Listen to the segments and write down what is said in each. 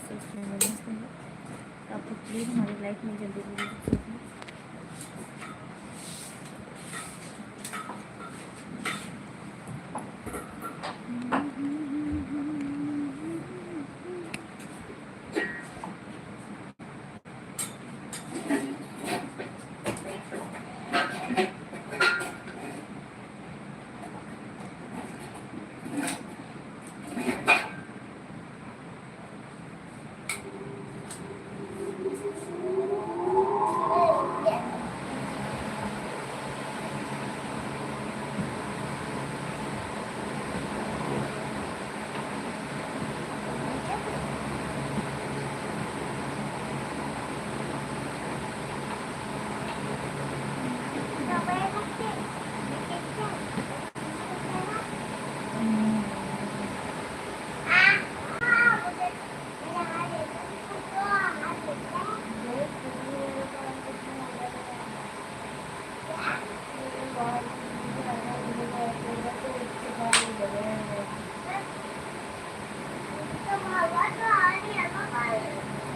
Subscriber मस्त है, तो आपको प्लीज़ हमारी लाइफ में जल्दी जल्दी कीजिए।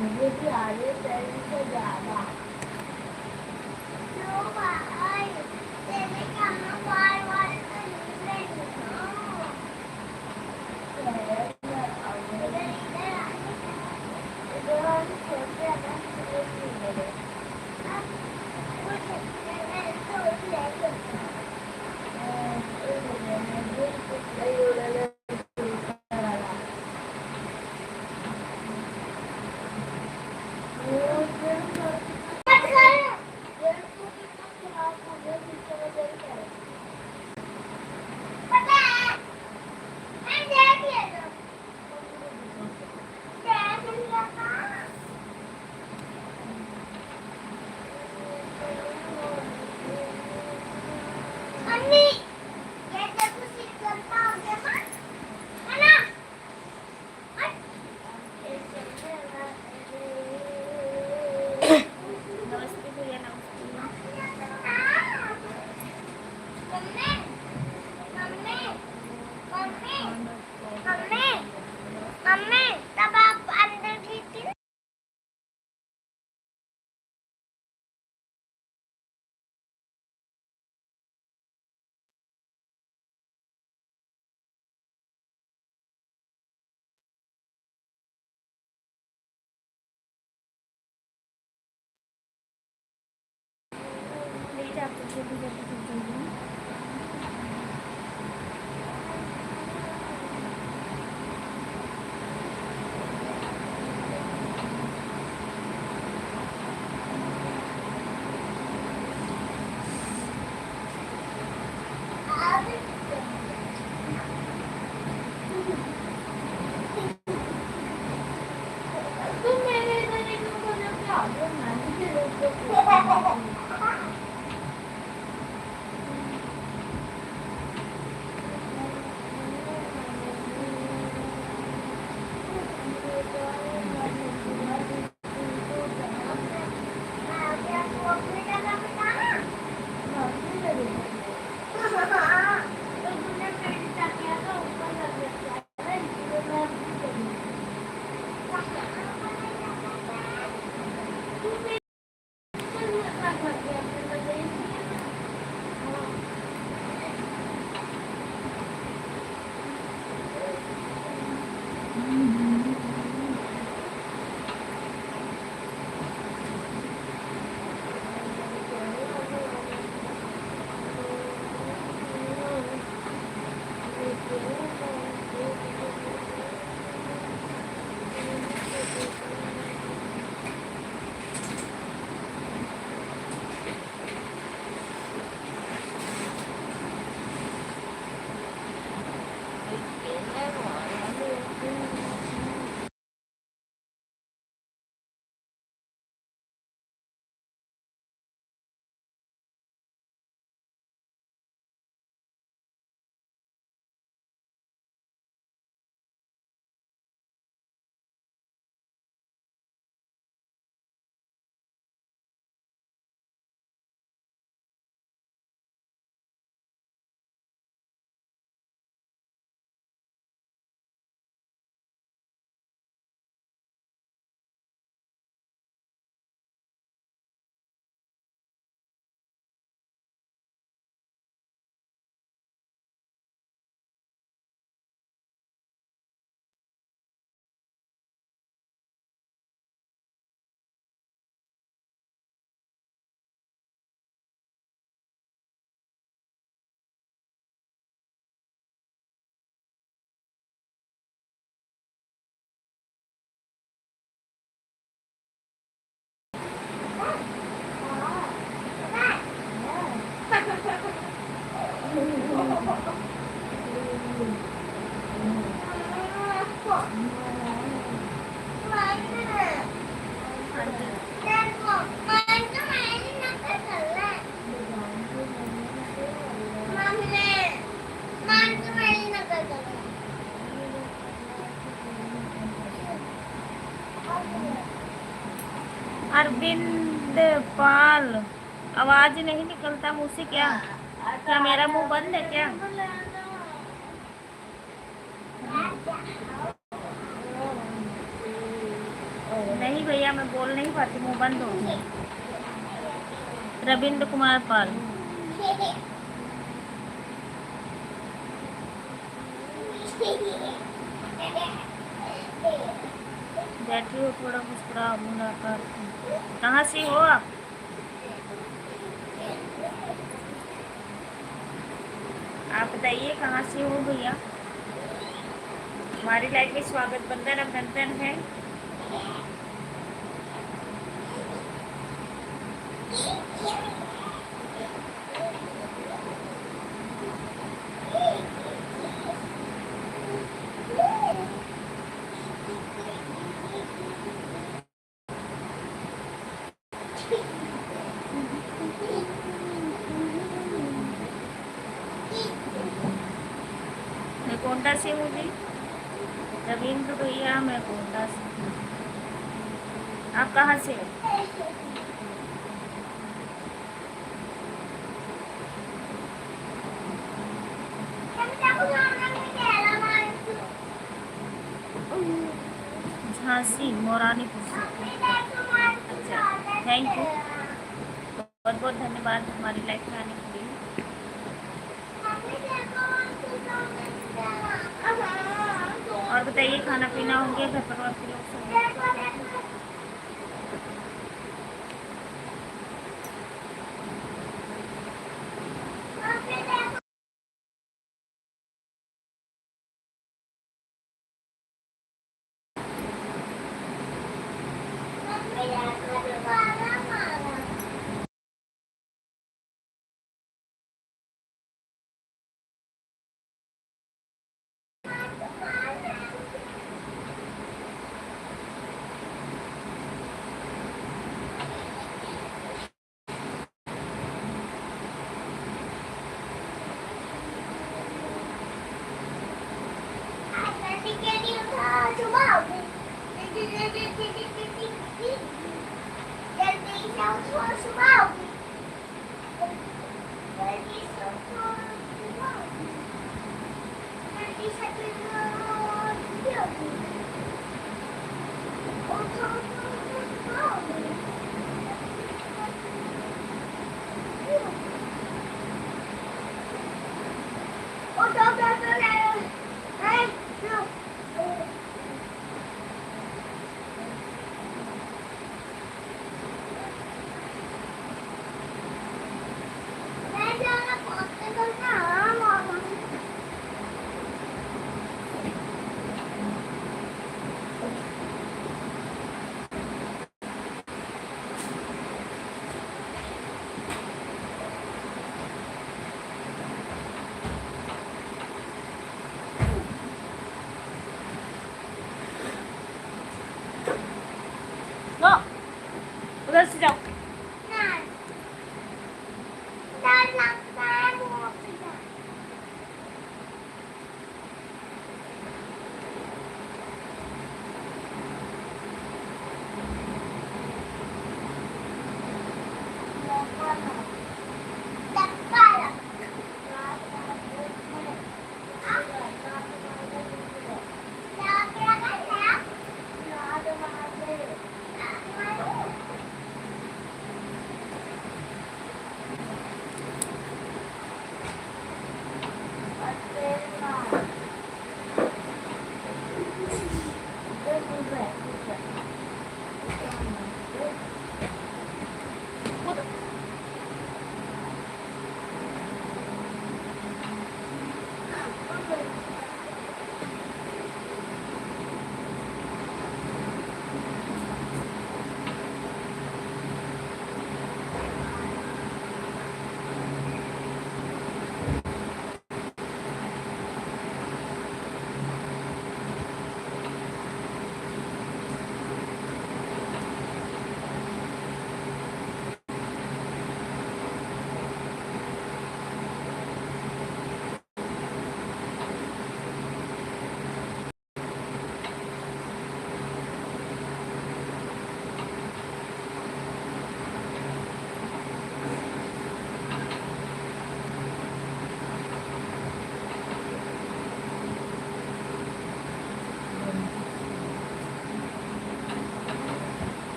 मुझे भी आ रही है से ज़्यादा। अरविंद पाल, आवाज नहीं निकलता मुंह से क्या? क्या मेरा मुंह बंद है क्या? नहीं भैया, मैं बोल नहीं पाती, मुंह बंद हो गया। रविंद्र कुमार पाल। बैठी हो, थोड़ा मुस्कुरा मुलाकात। कहाँ से हो आप? आप बताइए कहाँ से हो भैया? हमारी लाइफ में स्वागत, बंधन अभिनंदन है। मैं कोंटा से हूँ जी। रविंद्र भैया, मैं कोंटा से। आप कहाँ से हो? झांसी मोरानीपुर से। अच्छा, थैंक यू, बहुत बहुत धन्यवाद हमारी लाइफ में आने के लिए। और बताइए, खाना पीना हो गया? घर परिवार के लोग सब?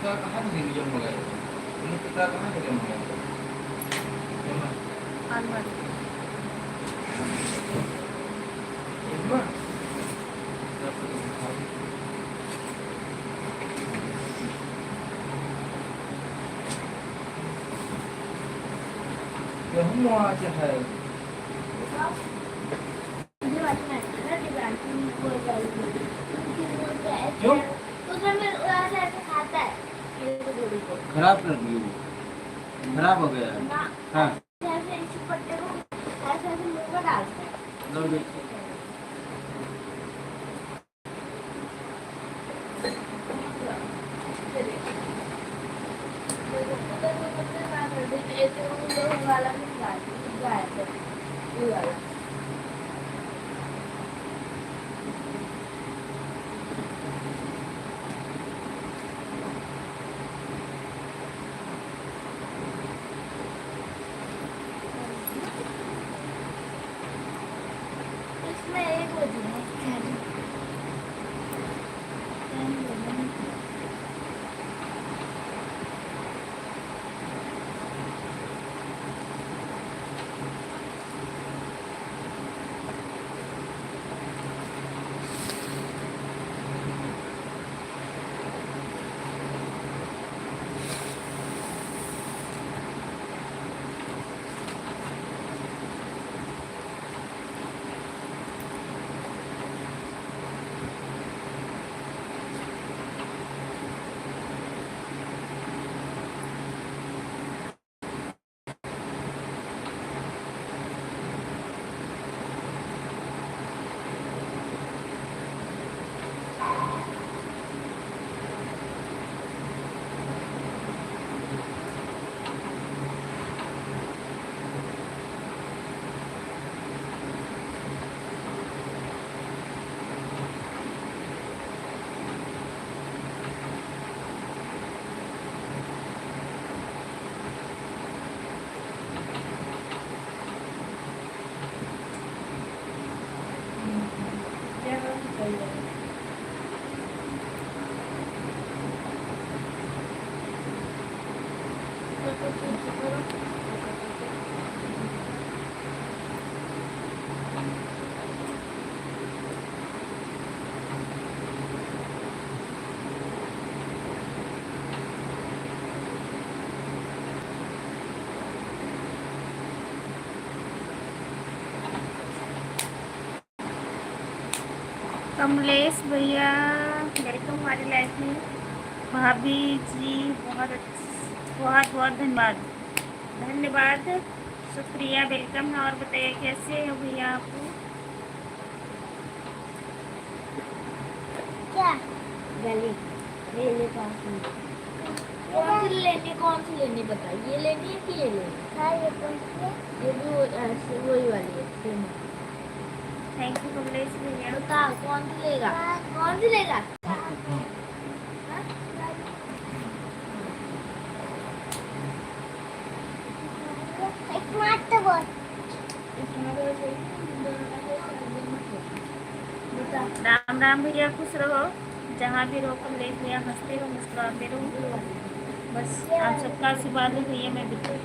Kita kहाँ से नियम मंगाए? उन्हें kita कहाँ से नियम मंगाए? Alwar Cuma yang semua aja hai. क्यों? खराब कर दी वो, खराब हो गया है। हाँ लो देखिए। इसमें एक बजे है कमलेश भैया वेलकम हमारी लाइफ में। भाभी जी बहुत बहुत बहुत धन्यवाद। धन्यवाद, शुक्रिया, वेलकम है। और बताइए कैसे हो भैया आप? क्या गली ले ले कौन सी लेनी बता, ये लेनी है कि ये लेनी? हाँ ये कौन सी है? ये भी वही वाली है सेम। थैंक यू कमलेश भैया। बता कौन सी लेगा? कौन सी लेगा? राम राम भैया, खुश रहो जहाँ भी रहो। कमलेश भैया हंसते रहो, मुस्कुराते रहो, बस आप सबका आशीर्वाद है भैया। मैं बिल्कुल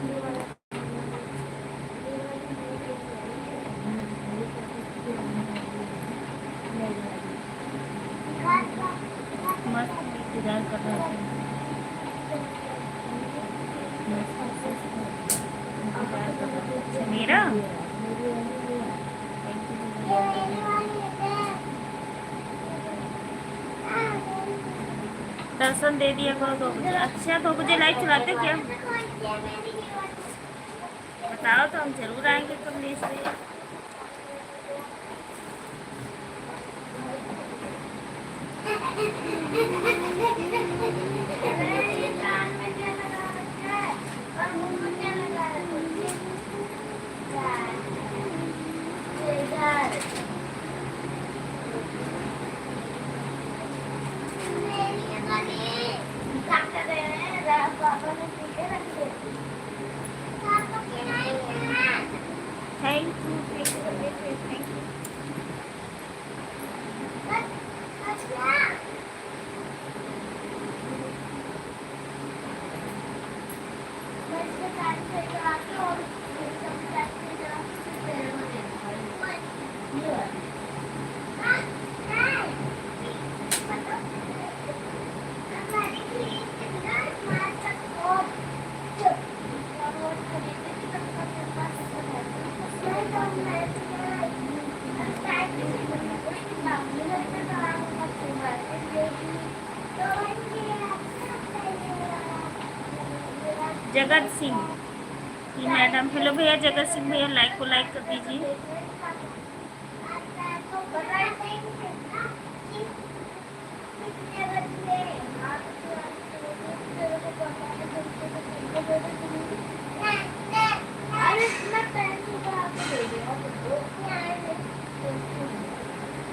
मस्त इंतजार कर रहा था। मेरा दर्शन दे दिया करो 2 बजे। अच्छा 2 बजे लाइट चलाते क्या? बताओ तो हम जरूर आएंगे कमलेश भैया। Thank you, thank you. Jagat Singh ji madam, hello भैया। जगत सिंह भैया लाइक को लाइक कर दीजिए।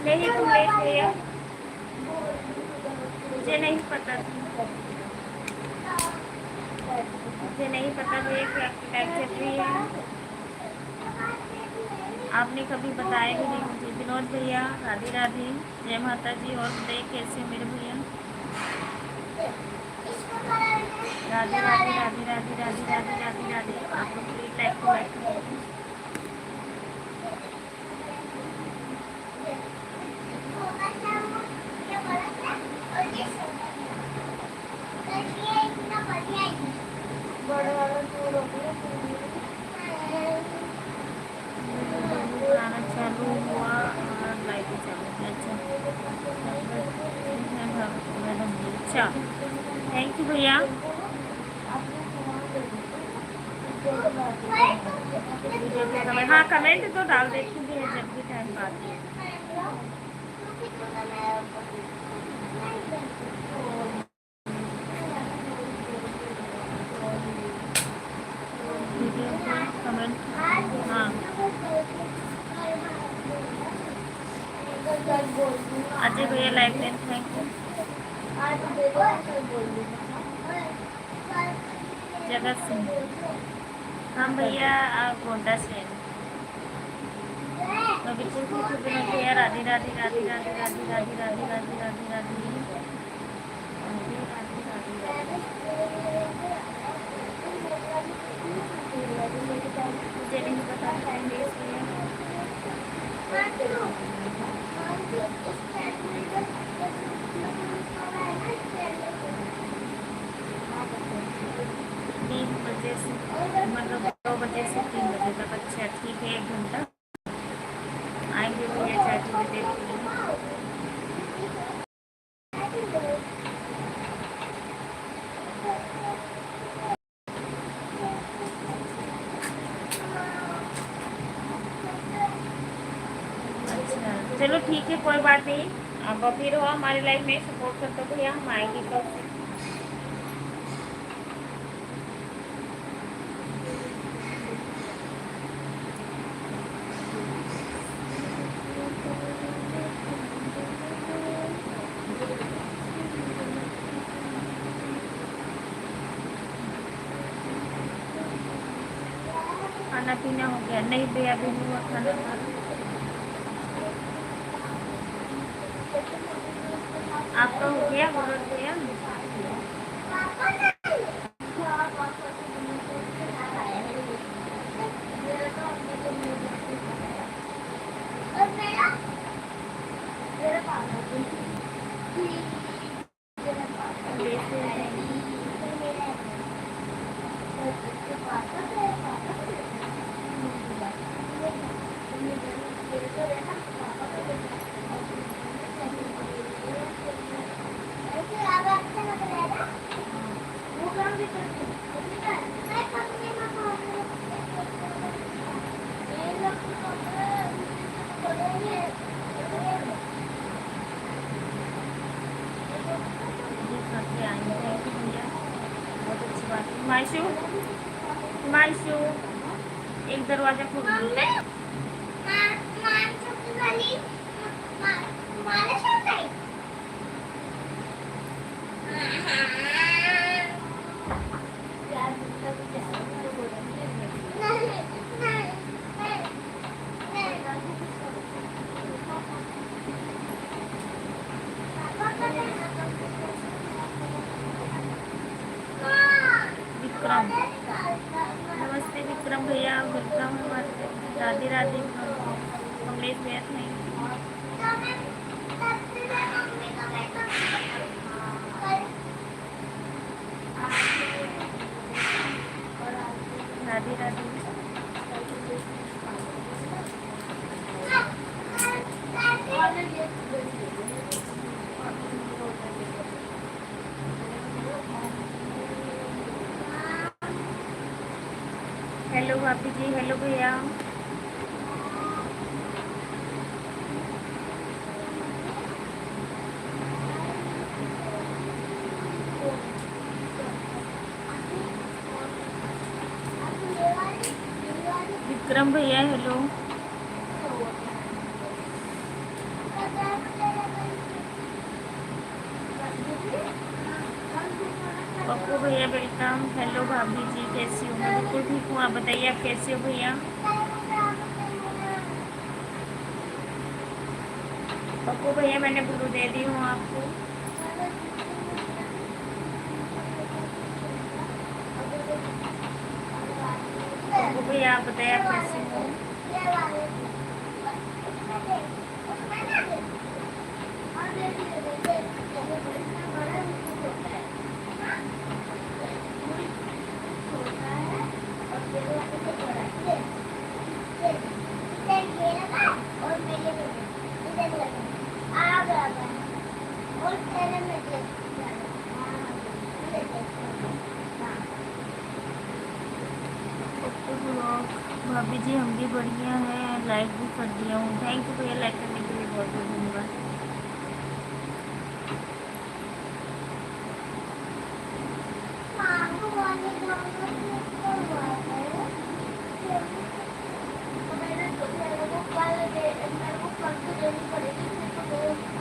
नहीं कमलेश भैया, मुझे नहीं पता था, मुझे नहीं पता भैया कि आपकी लाइफ चल रही है। आपने कभी बताया भी नहीं मुझे। विनोद भैया राधे राधे, जय माता जी। और बताइए कैसे हो मेरे भैया? राधे राधे राधे राधे राधे राधे राधे राधे। आप लोग प्लीज लाइक को लाइक कर दीजिए। गाना चालू हुआ और लाइट भी चालू हुई। अच्छा मैडम जी, अच्छा थैंक यू भैया। हाँ कमेंट तो डाल देती हूँ जब भी टाइम पाती है। कमेंट हाँ अजय भैया लाइक दें, थैंक यू। जगत सिंह हम भैया गोंडा से हैं। मैं बिल्कुल ठीक हूँ विनोद भैया। राधे राधे राधे राधे राधे राधे राधे राधे राधे राधे। मुझे नहीं पता बजे से मतलब 2 बजे से 3 बजे तक। अच्छा ठीक है, 1 घंटा आएंगे भैया चाय थोड़ी देर के लिए। चलो ठीक है, कोई बात नहीं। अब फिर हो हमारी लाइफ में सपोर्ट करते हो भैया, हम आएंगे कल से। खाना पीना हो गया? नहीं भैया अभी नहीं हुआ खाना खाना। आपका हो गया और भैया? हिमांशु, हिमांशु एक दरवाजा खोल दो। विक्रम, नमस्ते विक्रम भैया, वेलकम। राधे राधे। कमलेश भैया नहीं। राधे राधे। हेलो भाभी जी, हेलो भैया। विक्रम भैया हेलो। पप्पू भैया वेलकम। हेलो भाभी जी, कैसी हो? मैं बिल्कुल ठीक हूँ, आप बताइए आप कैसे हो भैया? पप्पू भैया मैंने ब्लू दे दी हूँ आपको। पप्पू भैया आप बताइए आप कैसे हो? भाभी जी हम भी बढ़िया हैं, लाइक भी कर दिया हूँ। थैंक यू भैया, लाइक करने के लिए बहुत बहुत धन्यवाद।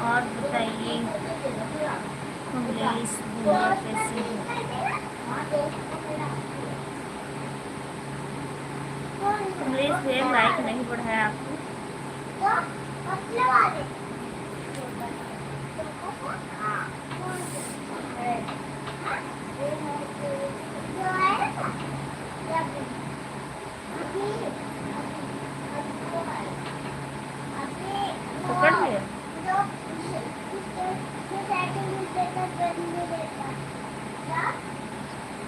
और बताइए कमलेश भैया कैसे हो? कमलेश भैया लाइक नहीं बढ़ाया आपको? पकड़ लिया?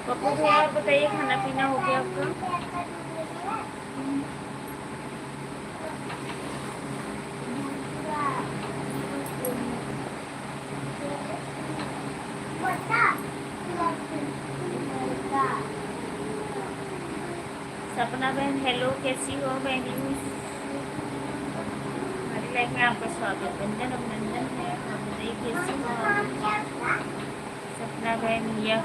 पप्पू भैया आप बताइए खाना पीना हो गया आपका? सपना बहन हेलो, कैसी हो? बेंगलुरु लाइफ में आपका स्वागत। वंदन अभिनंदन है। आप बताइए कैसी हो आप? सपना बहन लिया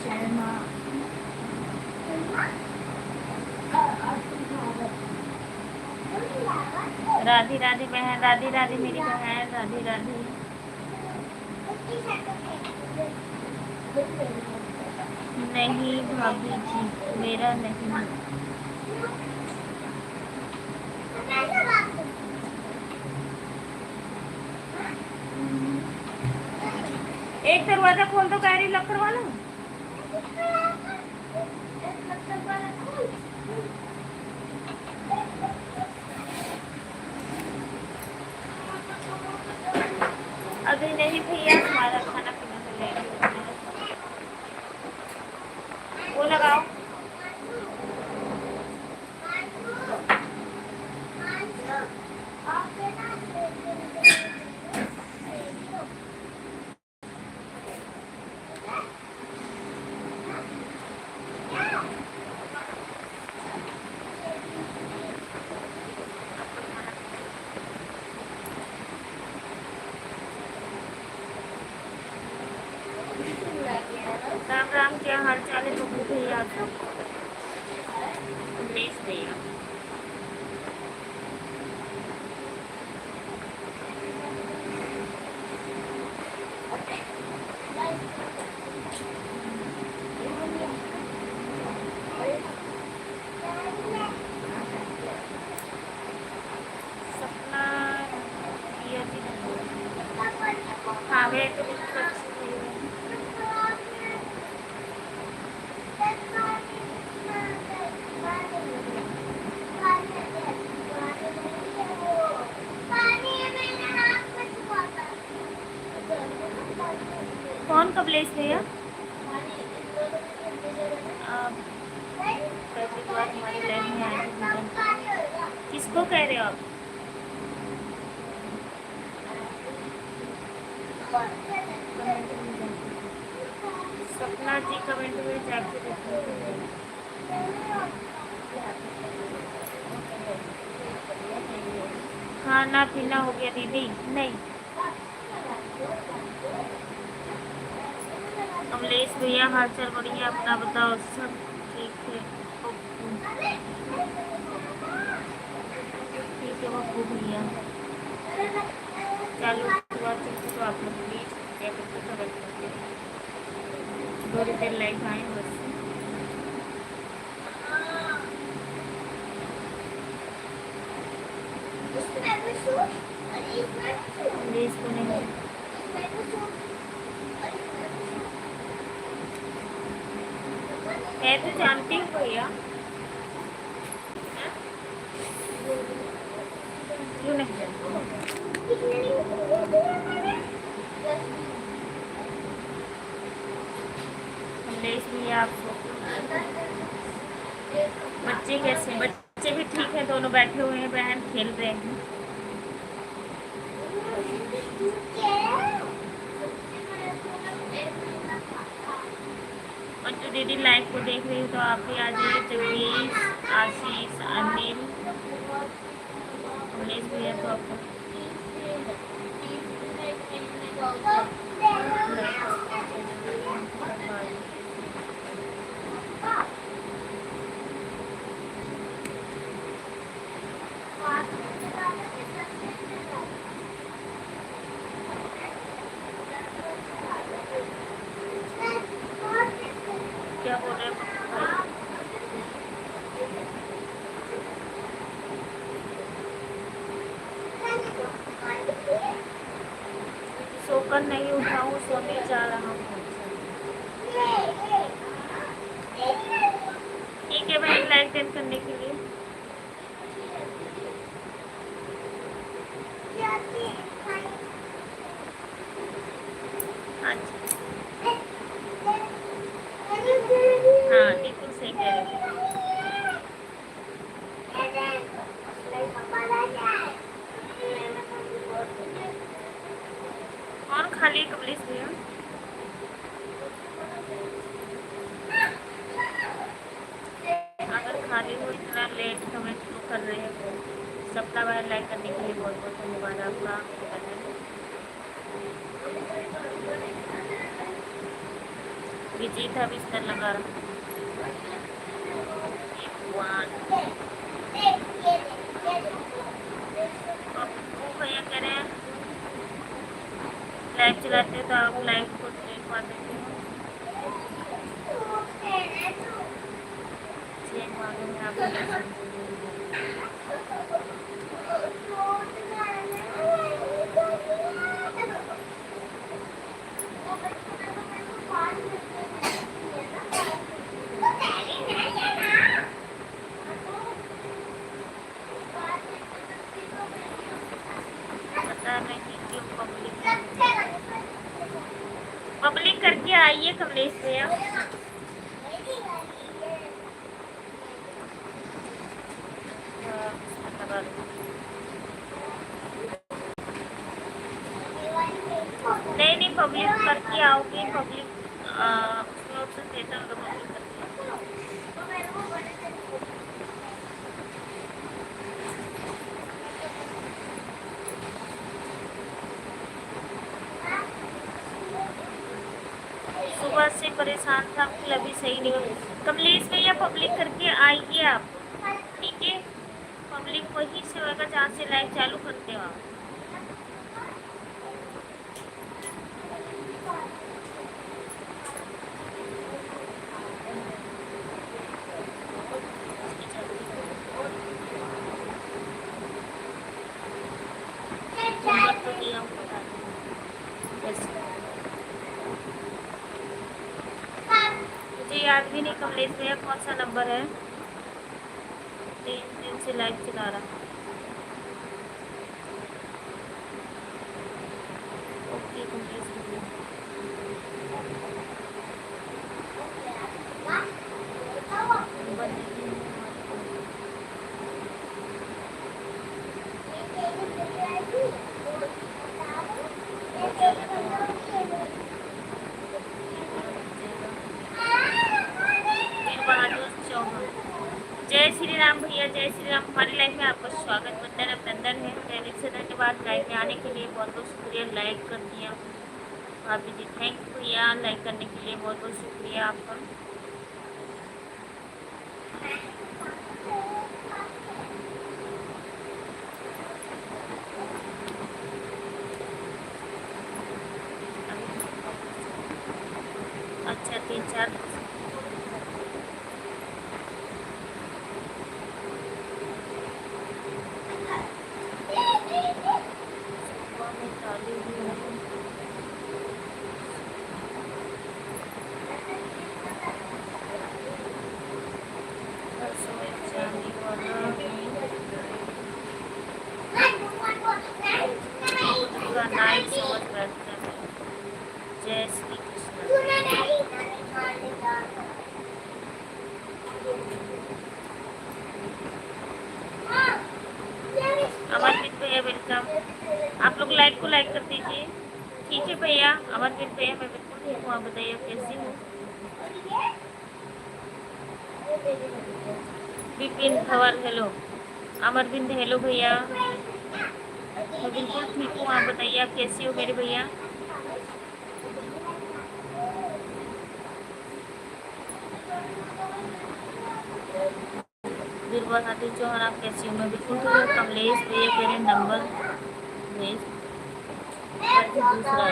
शर्मा राधे राधे बहन, राधे राधे मेरी बहन, राधे राधे। नहीं भाभी जी, मेरा नहीं। एक दरवाजा खोल दो, गाड़ी लकड़ वाला। अभी नहीं भैया, हमारा खाना पीना तो लेट हो गया। वो लगाओ। राम राम, क्या हाल चाल है बबू भैया आप सब? कमलेश भैया, सपना भैया जी। हाँ भैया, तो बिल्कुल अच्छी है। कौन कमलेश भैया? आप पहली बार हमारे लाइफ में आए थे। किसको कह रहे हो आप? सपना जी कमेंट में जाके देखो। खाना पीना हो गया दीदी? नहीं। कमलेश भैया हाल चाल बढ़िया, अपना बताओ? सब ठीक है? ठीक है बब्बू भैया। चालू हुआ तो आप लोग प्लीज क्या करते खबर करते, थोड़ी देर लाइफ आए बस। कमलेश को नहीं, मैं तो जानती हूँ भैया। क्यों नहीं जानती? कमलेश भैया आप बच्चे कैसे हैं? बच्चे भी ठीक है, दोनों बैठे हुए हैं, बहन खेल रहे हैं। और जो दीदी लाइव को देख रही हो तो आप भी आ जाइए। जगदीश, आशीष, अनिल, कमलेश भैया तो आपको क्या बोल रहे हैं? सोकर नहीं उठा हूँ, सोने जा रहा हूँ। ठीक है भाई, लाइक डेट करने के लिए। अच्छा, हाँ बिल्कुल सही कह रहे हो। और खाली कमलेश भैया? Bye bye. लाइक करने के लिए बहुत बहुत धन्यवाद आपका। विजीत था बिस्तर लगा रहा। वो भैया कह रहे हैं लाइव चलाते हो तो आप लाइव को देख पाते हो। मालूम है आपको। पता नहीं क्यों पब्लिक करके आइए कमलेश भैया। नहीं नहीं पब्लिक करके आओगे। पब्लिक उसमें ऑप्शन देता होगा पब्लिक करके। सुबह से परेशान था फिर अभी सही नहीं हो। कमलेश भैया पब्लिक करके आइए आप, ठीक है। पब्लिक वहीं से होगा जहाँ से लाइव चालू करते हो आप। मुझे याद भी नहीं कमलेश भैया कौन सा नंबर है। 3 दिन से लाइव चला रहा। ओके कमलेश भैया। जय श्री राम भैया, जय श्री राम। हमारी लाइफ में आपका स्वागत, वंदन अभिनंदन है। दिल से धन्यवाद लाइव में आने के लिए, बहुत बहुत शुक्रिया। लाइक कर दिया भाभी जी, थैंक यू भैया। लाइक करने के लिए बहुत बहुत शुक्रिया आपका। अच्छा 3-4 जय श्री कृष्ण। अमरप्रीत भैया वेलकम। आप लोग लाइक को लाइक कर दीजिए, ठीक है भैया। अमरप्रीत भैया मैं बिल्कुल ठीक हूँ, आप बताइए कैसी हूँ। विपिन धवल हेलो। अमरविंद हेलो भैया, मैं बिल्कुल ठीक हूँ, आप बताइए आप कैसी हो मेरे भैया। बीरबल हाथी चौहान आप कैसी हो, मैं बिल्कुल ठीक हूँ। कमलेश भैया मेरे नंबर दूसरा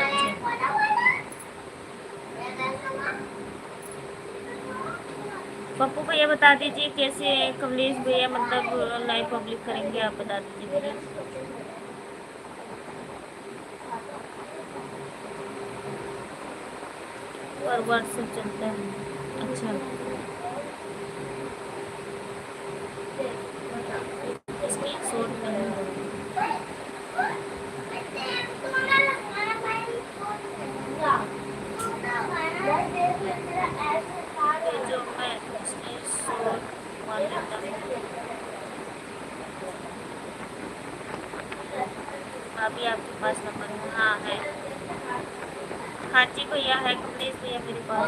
पप्पू भैया बता दीजिए कैसे है कमलेश भैया, मतलब लाइव पब्लिक करेंगे आप बता दीजिए भैया। पर व्हाट्सएप चलता है, अच्छा स्क्रीनशॉट जो मैं स्क्रीनशॉट मान लेता हूँ। अभी आपके पास नंबर है? हाँ है। हाँ जी भैया है कमलेश भैया मेरे पास।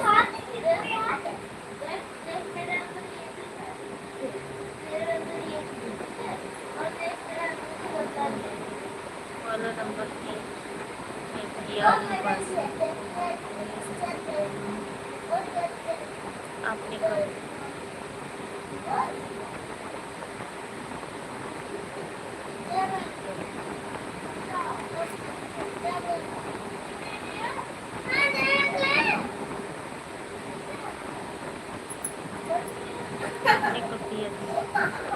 वाला नंबर की दिया आपके पास आपने कब आपने कब दिया था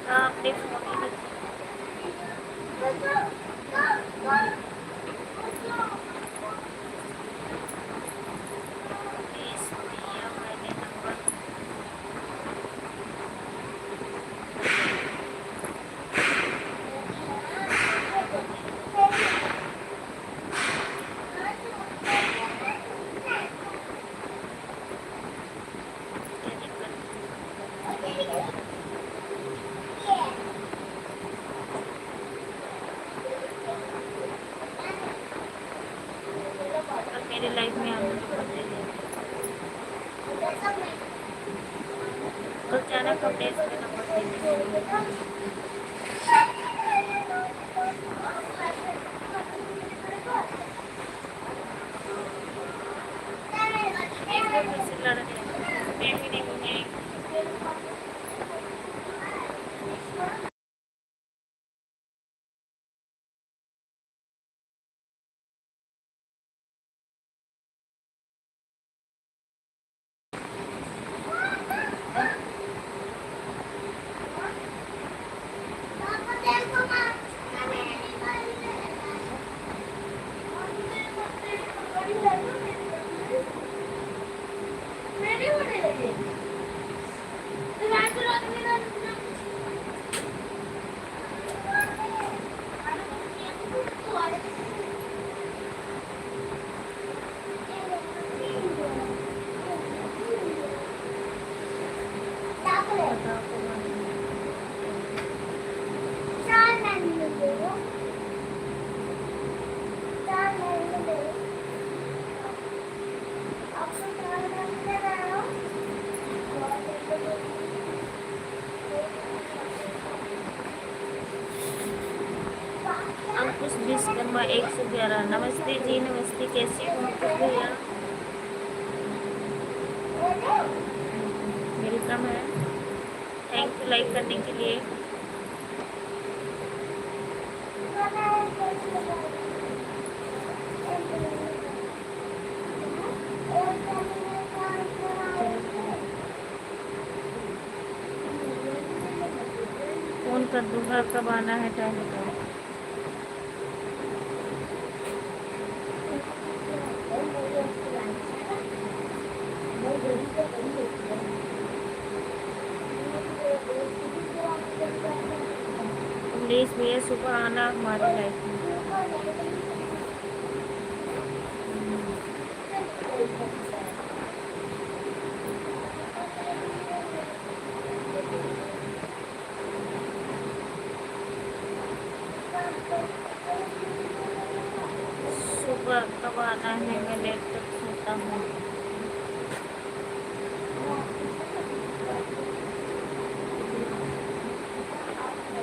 हाँ आपने फोन ही नहीं प्लीज दिया मैंने नंबर क्या दिक्कत और मेरे लाइफ में आपने नंबर दे दिया कल जाना कब डेज में नंबर दे दिया इसमें फिर से लड़ रहे हैं मैं भी नहीं मुझे अंकुश विश्वकर्मा 111 नमस्ते जी नमस्ते कैसी हो अंकुश भैया वेलकम है थैंक यू लाइक करने के लिए फोन कर दूंगा कब आना है टाइम बताओ प्लीज भैया सुबह आना हमारे लाइफ में सुबह कब आना है मैं लेट तक सोता हूँ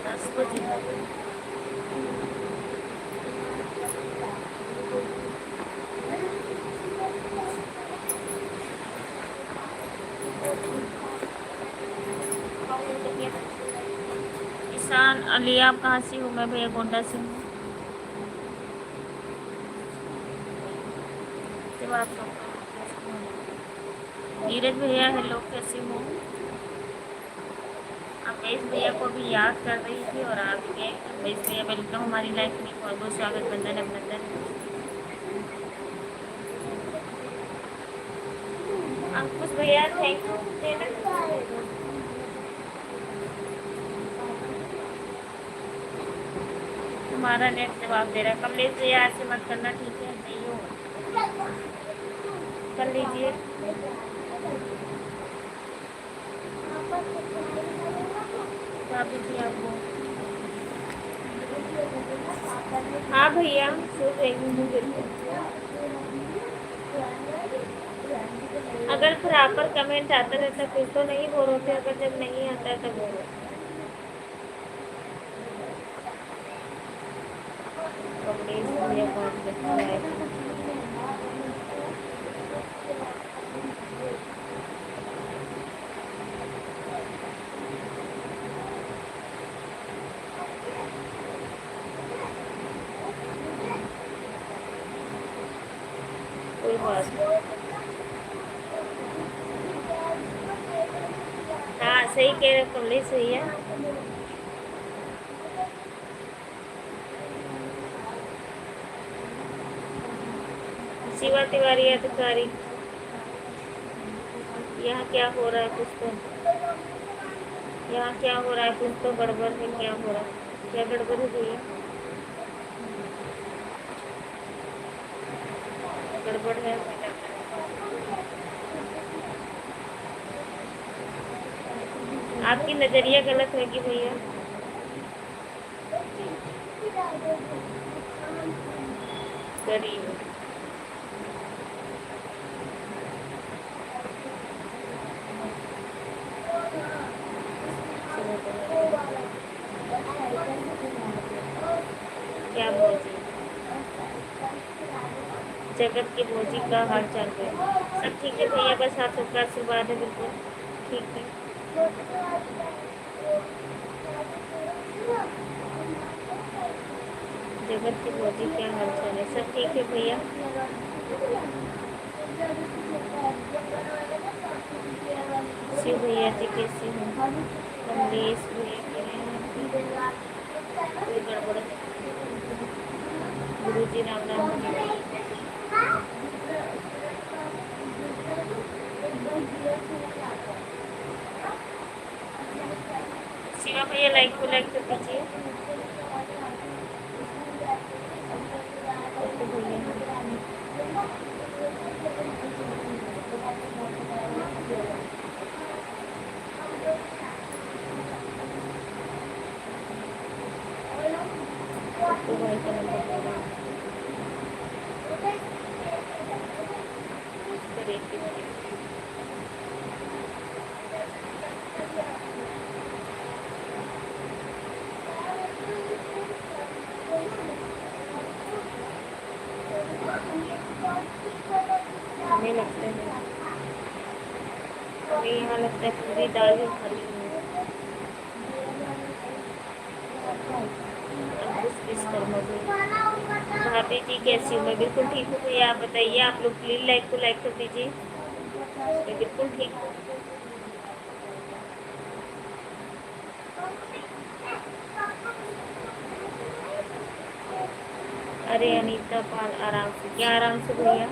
10 बजे ईशान अली आप कहाँ से हो मैं भैया गोंडा से हूँ बात नीरज भैया हेलो कैसे हो अमेश भैया को भी याद कर रही थी और आप गए अमेश भैया वेलकम हमारी लाइफ में बहुत बहुत स्वागत बंधन अभिनंदन अंकुश भैया थैंक यू तुम्हारा नेट जवाब दे रहा है कमलेश भैया ऐसे मत करना ठीक है नहीं हो कर लीजिए भाभी जी आपको। हाँ भैया सो जाएंगे मुझे। अगर प्रॉपर कमेंट आता रहता फिर तो नहीं बोल रहे थे, अगर जब नहीं आता है तब बोलो। कमलेश भैया कौन देखा है? कोई बात नहीं। हाँ सही कह रहे हो कमलेश भैया। शिवा तिवारी अधिकारी, यहाँ क्या हो रहा है? कुछ तो यहाँ क्या हो रहा है? कुछ तो गड़बड़ है। क्या हो रहा है? क्या गड़बड़ है भैया? गड़बड़ है। आपकी नजरिया गलत है कि भैया? गरीब क्या भौजी? जगत के भौजी का हाल चाल है? सब ठीक है भैया, बस आप सबका आशीर्वाद है। बिल्कुल ठीक है। जगत के भौजी क्या हाल चाल है? सब ठीक है भैया। शिव भैया जी कैसे हैं? कमलेश भैया कोई गड़बड़? गुरु जी राम राम भैया। शिवा भैया लाइक को लाइक कर दीजिए। तो भाई का नंबर दे रहा हूँ। हमें लगता है हमें यहाँ लगता है पूरी दाल भी खाली हुई है। अब कुछ विश्वकर्मा जी। भाभी जी कैसी हूँ? मैं बिल्कुल ठीक हूँ भैया, आप बताइए। आप लोग प्लीज लाइक को लाइक कर दीजिए। मैं बिल्कुल ठीक हूँ। अरे अनीता पाल, आराम से। क्या आराम से भैया?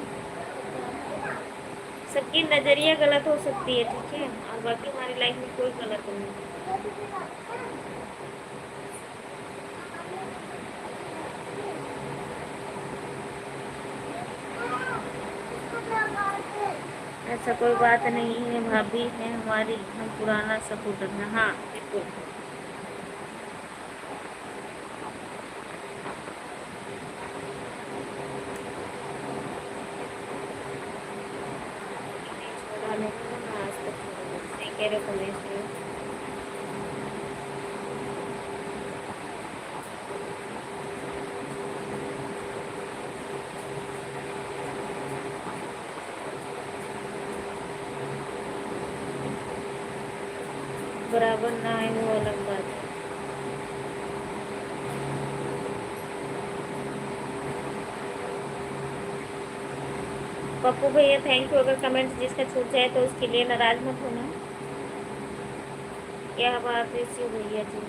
सबकी नज़रिया गलत हो सकती है, ठीक है, और बाकी हमारी लाइफ में कोई गलत नहीं है। ऐसा कोई बात नहीं है, भाभी है हमारी, हम पुराना सपोर्टर हैं। हाँ बिल्कुल। कह रहे कमलेश भैया। बराबर ना आए वो अलग बात है। पप्पू भैया थैंक यू। अगर कमेंट जिसका छूट जाए तो उसके लिए नाराज मत होना। क्या बात है शिव भैया जी?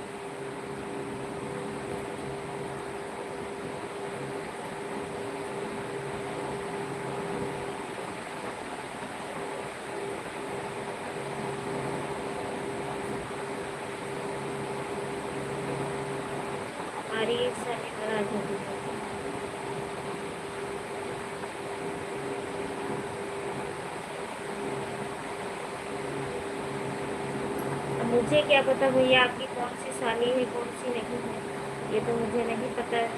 हमारी सारी नाराज होगी। मुझे क्या पता भैया आपकी कौन सी साली है कौन सी नहीं है, ये तो मुझे नहीं पता है।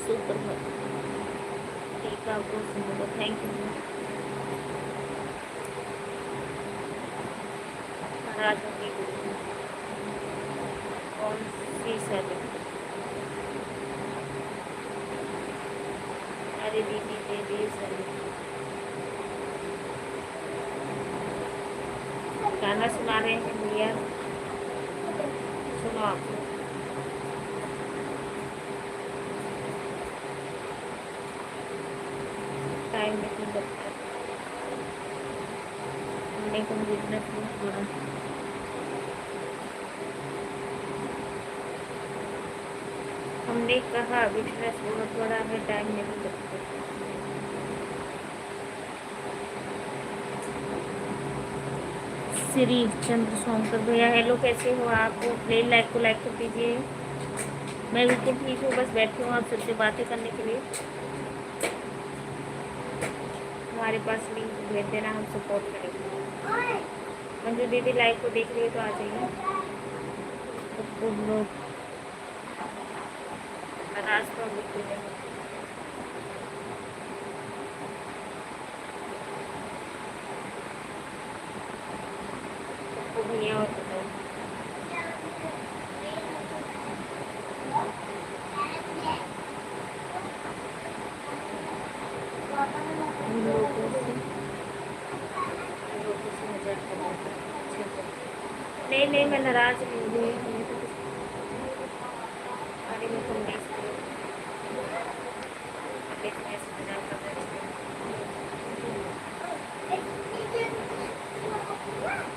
सुपर ठीक है, आपको सुनूंगा, थैंक यू। नाराज होगी कौन सी साली? अरे दीदी दे दी साली, गाना सुना रहे हैं भैया, सुनो आप। टाइम नहीं लगता, हमने को बिजनेस में थोड़ा हमने कहा बिजनेस बहुत बड़ा है, टाइम नहीं लगता। श्री चंद्र सोमकर भैया हेलो, कैसे हो आप? प्लीज लाइक को लाइक कर दीजिए। मैं बिल्कुल ठीक हूँ, बस बैठी हूँ आप सबसे बातें करने के लिए। हमारे पास लिंक भेज देना, हम सपोर्ट करेंगे। मंजू दीदी लाइव को देख रही हो तो आ जाइए। तो खूब लोग नाराज तो बिल्कुल नहीं। तो भैया और बताओ। हम लोगों से मजाक कर रहे थे। अच्छा, नहीं नहीं मैं नाराज नहीं हुई, हमें तो कुछ अरे मैं तुम नहीं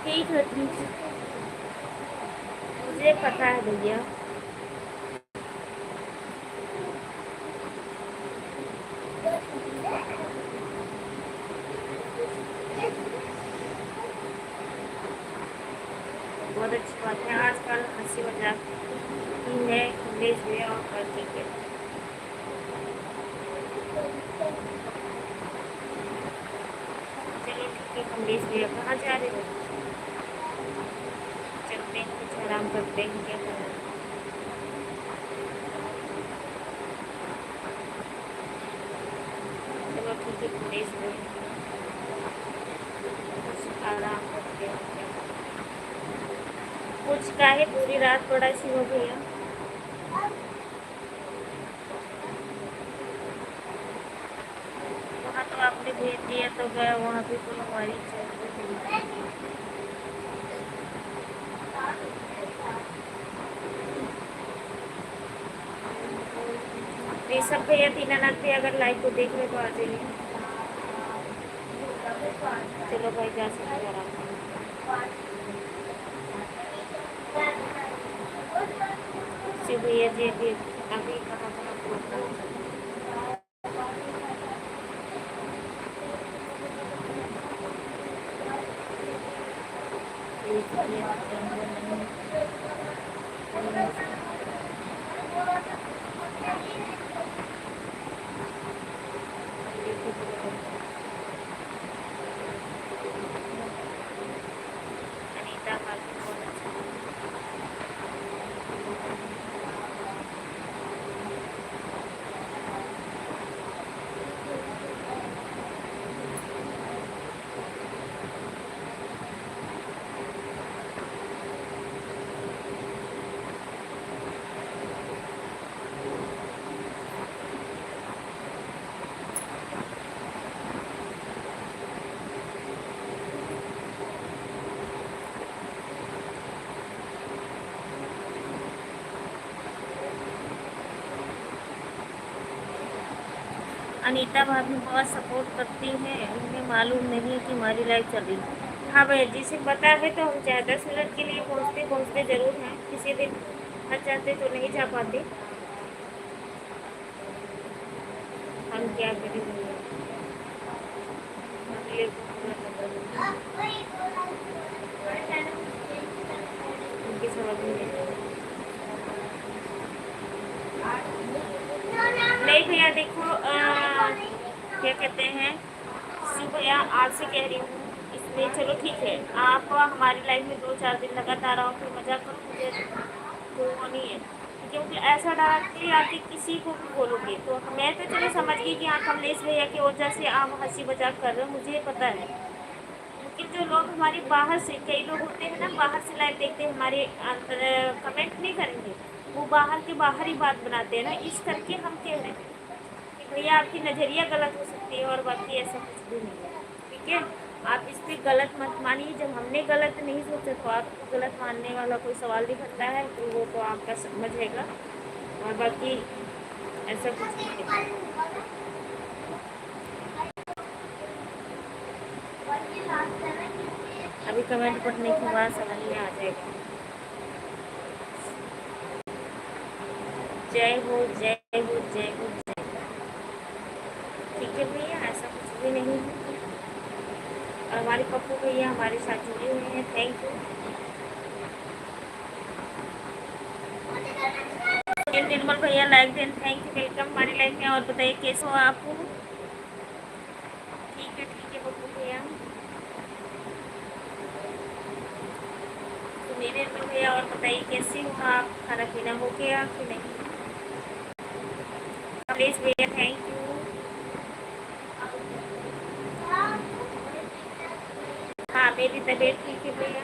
ठीक है ठीक है, मुझे पता है भैया। बहुत अच्छी बात है, आजकल हंसी मजाक ही है, इंग्लिश भी और कर ठीक है। चलो ठीक है, कमलेश भैया कहाँ जा रहे हो? चलते हैं कुछ आराम करते हैं, क्या करना है। चलो ठीक है कमलेश भैया, कुछ आराम करते हैं, क्या करना है। कुछ का है पूरी रात पड़ा सी हो भैया। वहाँ तो आपने भेज दिया तो गया, वहाँ पे तो हमारी ये सब भैया दीनानाथ पे अगर लाइव को देख रहे तो आ जाइए। चलो भाई जा सकते हो आराम से। शिव भैया जी अभी अभी कहाँ कहाँ प्रोग्राम अनीता मालूम बहुत अच्छा। अनीता भाभी बहुत सपोर्ट करती हैं, उन्हें मालूम नहीं है कि हमारी लाइफ चल रही है। हाँ भैया जिसे पता है तो हम चाहे 10 मिनट के लिए पहुँचते पहुँचते ज़रूर हैं, किसी दिन आ जाते तो नहीं जा पाते। हम क्या करें भैया, अगले को पूरा करना है। उनकी समझ में नहीं आता। भैया देखो क्या कहते हैं, शिव भैया आपसे कह रही हूँ इसमें, चलो ठीक है आप हमारी लाइफ में 2-4 दिन लगातार आओ, फिर मजाक करो, मुझे तो वो नहीं है, क्योंकि ऐसा डायरेक्टली आके किसी को भी बोलोगे तो मैं तो चलो समझ गई कि हाँ कमलेश भैया की वजह से आप हंसी मजाक कर रहे हो, मुझे पता है। लेकिन जो लोग हमारे बाहर से, कई लोग होते हैं ना बाहर से लाइव देखते हैं, हमारे अंदर कमेंट नहीं करेंगे, वो बाहर के बाहर ही बात बनाते हैं ना, इस करके हम कह रहे हैं कि भैया आपकी नज़रिया गलत हो सकती है और बाकी ऐसा कुछ भी नहीं है, ठीक है। आप इस पर गलत मत मानिए, जब हमने गलत नहीं सोचा तो आपको गलत मानने वाला कोई सवाल भी बनता है तो वो तो आपका समझेगा, और बाकी ऐसा कुछ नहीं है। अभी कमेंट पढ़ने के बाद समझ में आ जाएगा। जय हो जय हो जय हो जय, ठीक है भैया, ऐसा कुछ भी नहीं है। और हमारे पप्पू भैया हमारे साथ जुड़े हुए हैं, थैंक यू। निर्मल भैया like then, thank you, welcome हमारी लाइफ में। और बताइए कैसे हो आप? ठीक है पप्पू भैया। तो निर्मल भैया और बताइए कैसे हो आप, खाना पीना हो गया कि नहीं? कमलेश भैया थैंक यू। हाँ मेरी तबीयत ठीक है भैया।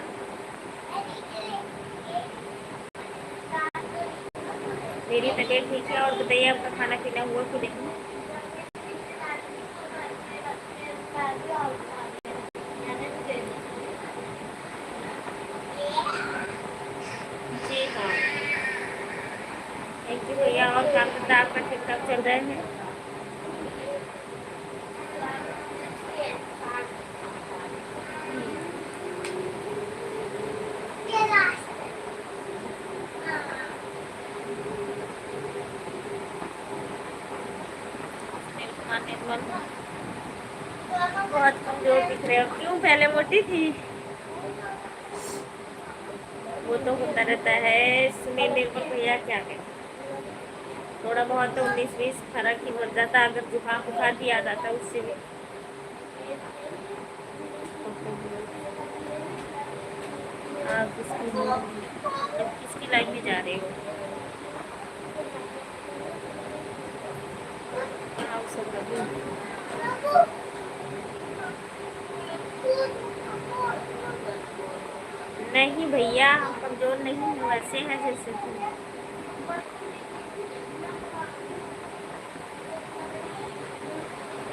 मेरी तबीयत ठीक है। और बताइए आपका खाना पीना हुआ कि नहीं? जी हाँ थैंक यू भैया। और काम धंधा आपका ठीक ठाक चल रहा है? निर्मल बहुत कमजोर दिख रहे हो, क्यों? पहले मोटी थी। वो तो होता रहता है। सुनिए निर्मल भैया क्या करें, थोड़ा बहुत तो 19-20 फर्क ही हो जाता, अगर जुकाम बुखार भी आ जाता उससे भी। आप किसकी लाइफ में जा रहे हो? आप सब नहीं भैया, हम कमजोर नहीं हैं, वैसे हैं जैसे तुम।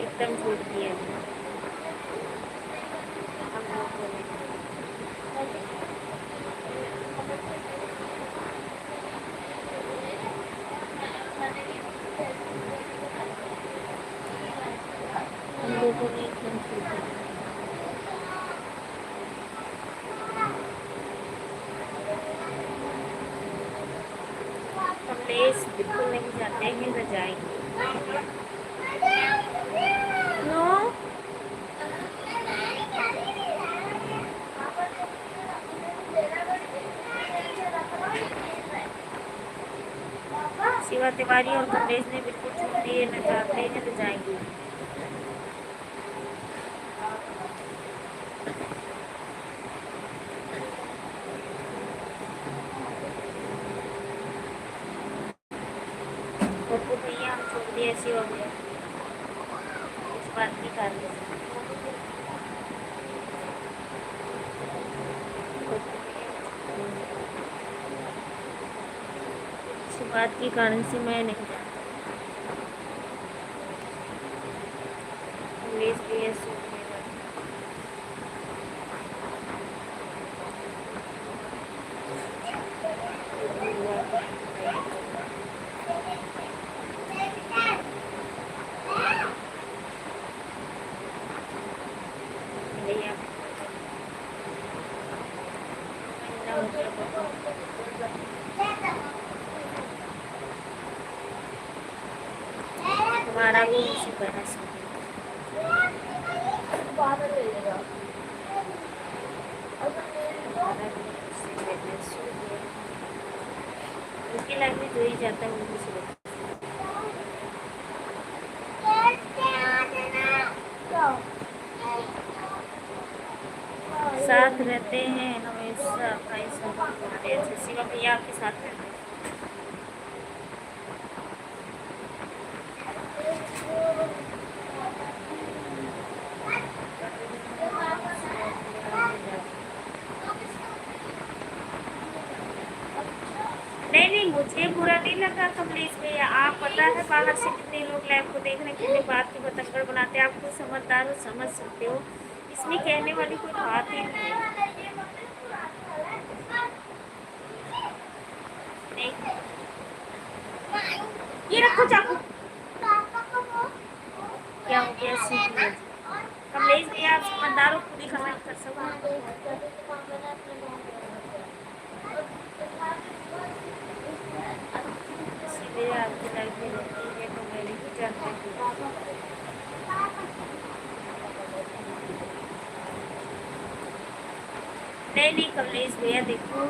एकदम झूठ दिया हम लोगों ने एकदम झूठ दिया। कमलेश बिल्कुल नहीं जाते हैं, न जाएंगे। नो शिवा तिवारी और कमलेश ने बिल्कुल छूट दिए, न जाते हैं न जाएंगे। पप्पू भैया हम छोड़ दिए, शिवा भैया इस बात की कारण से। इस बात के कारण से मैं नहीं जाती। कमलेश भैया भैया हमारा भी इसी तरह से उनकी लाइफ में जो ही जाता है उनकी सुबह साथ रहते हैं हमेशा, भाई साहब बोलते हैं। अच्छा, शिवम भैया आपके साथ रहते हैं। नहीं नहीं, मुझे बुरा नहीं लगा कमलेश भैया। आप पता है बाहर से कितने लोग लाइव को देख रहे हैं, कितने बात की बतंगड़ बनाते हैं। आप खुद समझदार हो, समझ सकते हो, इसमें कहने वाली कोई बात ही नहीं है। नहीं, ये रखो चाकू। क्या हो गया, सीख लो। कमलेश भैया आप समझदार हो, खुद ही कमेंट कर सकते इसीलिए आपकी लाइफ में रहती है तो मैं नहीं जानती हूँ। नहीं नहीं कमलेश भैया देखो,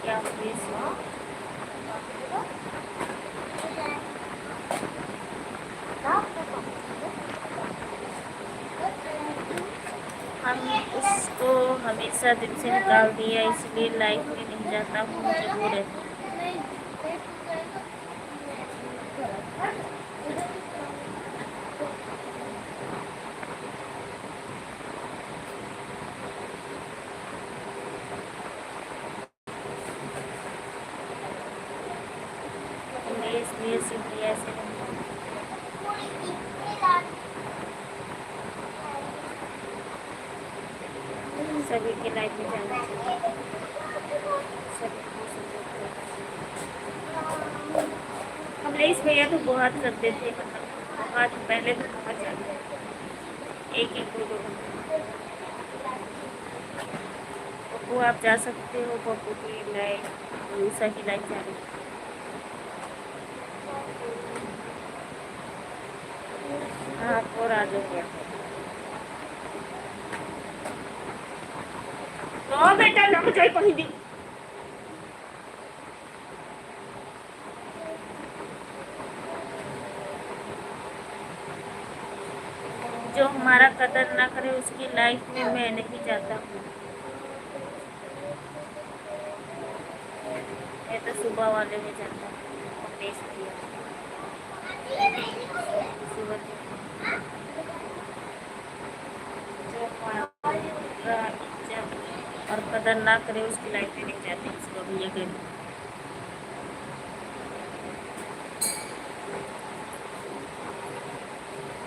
क्या हम उसको हमेशा दिल से निकाल दिया, इसलिए लाइफ में नहीं जाता हूँ, मजबूर है। इसलिए सिंपली ऐसे नहीं, सभी की लाइफ में जाना चाहिए, सभी को support करना चाहिए। कमलेश भैया तो बहुत करते थे, मतलब बहुत पहले तो बहुत ज़्यादा, एक एक दो दो घंटे। पप्पू आप जा सकते हो, पप्पू की लाइफ रूसा की लाइफ जा रही है। आप और आ जाओ क्या तो बेटा लग जाए कहीं भी। जो हमारा कदर ना करे उसकी लाइफ में मैं नहीं जाता हूँ। मैं तो सुबह वाले में जाता हूँ, कमलेश भैया। सुबह जो हमारा इज्जत और कदर ना करे उसकी लाइफ में नहीं जाती, सुबह भैया के।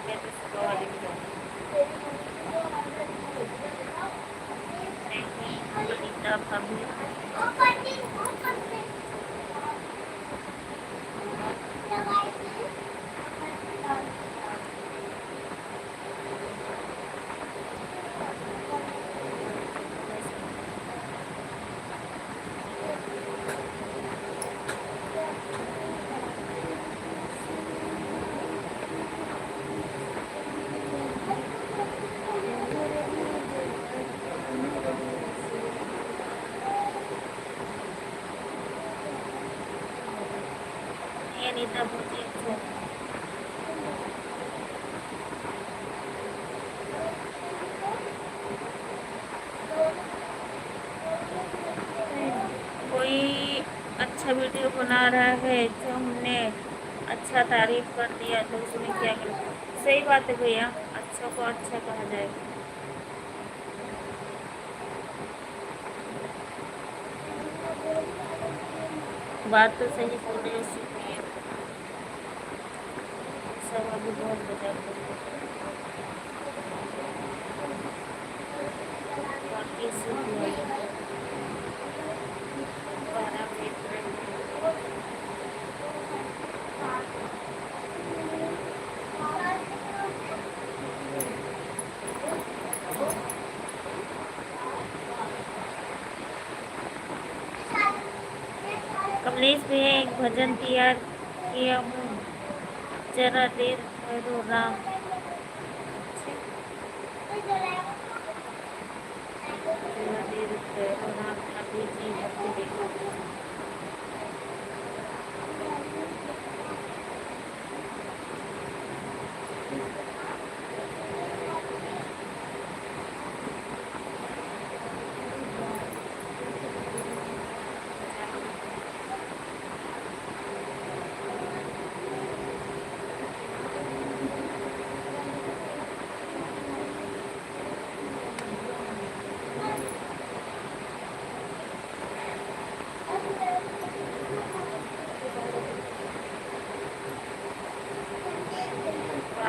मैं तो सुबह वाले में जाती हूँ। नहीं अनीता भाभी अनीता बहुत अच्छी है। कोई अच्छा वीडियो बना रहा है जो हमने अच्छा तारीफ कर दिया तो उसमें क्या करें। सही बात है भैया, अच्छा को अच्छा कहा जाएगा। बात तो सही बोल रही है, सब अभी बहुत बचा बाकी कमलेश भैया एक भजन तैयार किया हूँ, जरा देर ठहरो राम। जरा देर ठहरो राम, अभी जी भक्ति देखो।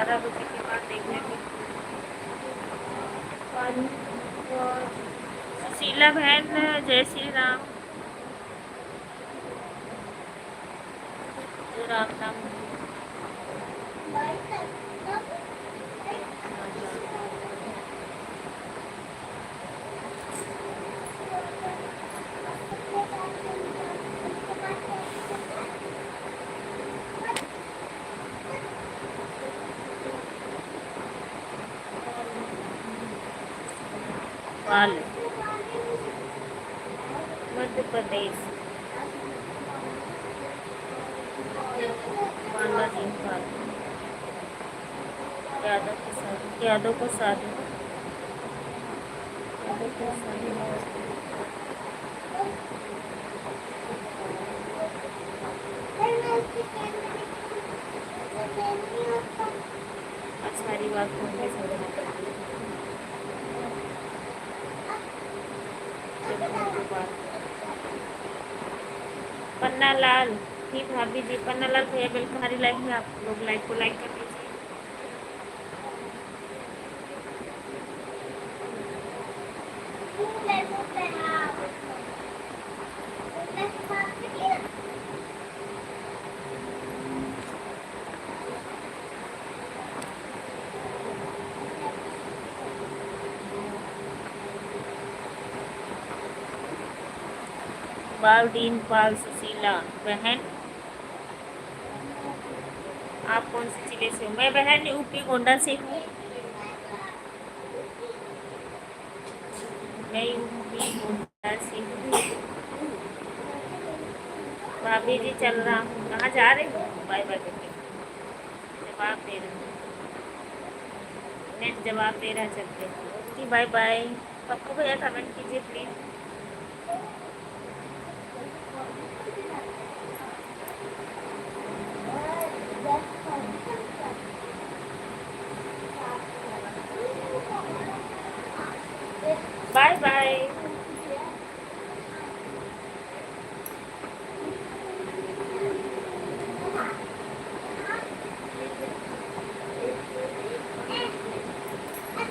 12 बजे के बाद देख लेंगे। और सुशीला बहन जय श्री राम। राम नाम पाल मध्य प्रदेश पाला दिन पाल यादव के साथ यादव को साधु यादव को साधु सारी बात होंगे पन्ना लाल जी भाभी जी पन्ना लाल भैया बिल्कुल हमारी लाइक में आप लोग लाइक को लाइक कर दीजिए। बालदीन पाल सुशीला बहन आप कौन से जिले से हो? मैं बहन यूपी गोंडा से हूँ। मैं यूपी गोंडा से हूँ। भाभी जी चल रहा हूँ। कहाँ जा रहे हो? बाय बाय करके जवाब दे रहे हूँ। नेट जवाब दे रहा चलते ओके बाय बाय। पप्पू भैया कमेंट कीजिए प्लीज। Bye bye.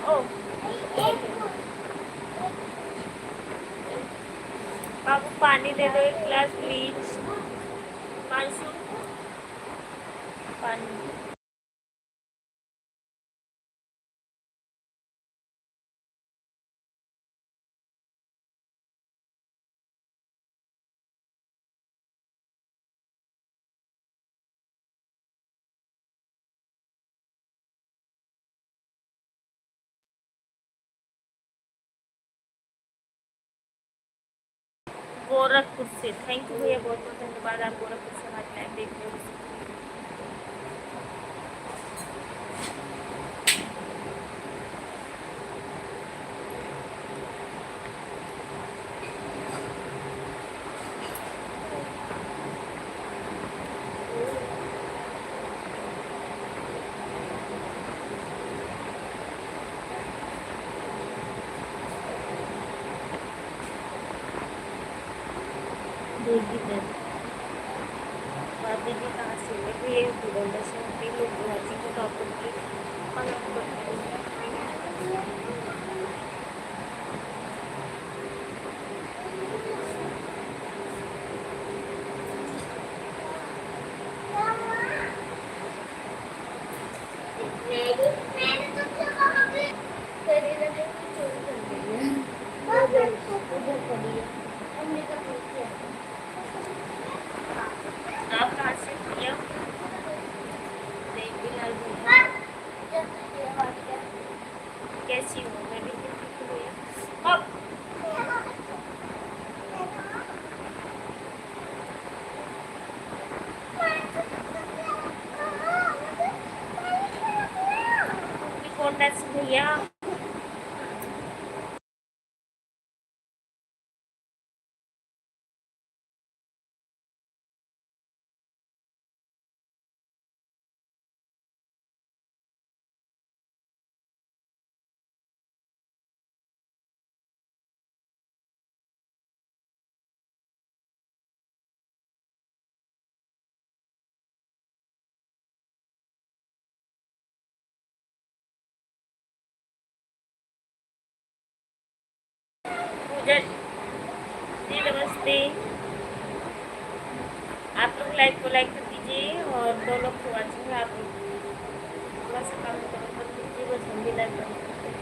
ओ बाबू पानी दे दो एक गिलास प्लीज। मानसून पानी गोरखपुर से थैंक यू भैया बहुत बहुत धन्यवाद। आप गोरखपुर से हमारी लाइव देख रहे हो। भाभी जी कहाँ से हो? ये गोंडा से होती लोग भाजी को टॉप करके अलग करते हैं। आप कहाँ से भैया? देवीलाल भैया कैसी हो? मैं भी ठीक हूँ भैया। अब कौन भैया जय जी नमस्ते। आप लोग लाइक को लाइक कर दीजिए और दो लोग को वाचिंग है, आप लोग थोड़ा सा काम कर दीजिए, बस हम भी लाइक कर सकते हैं।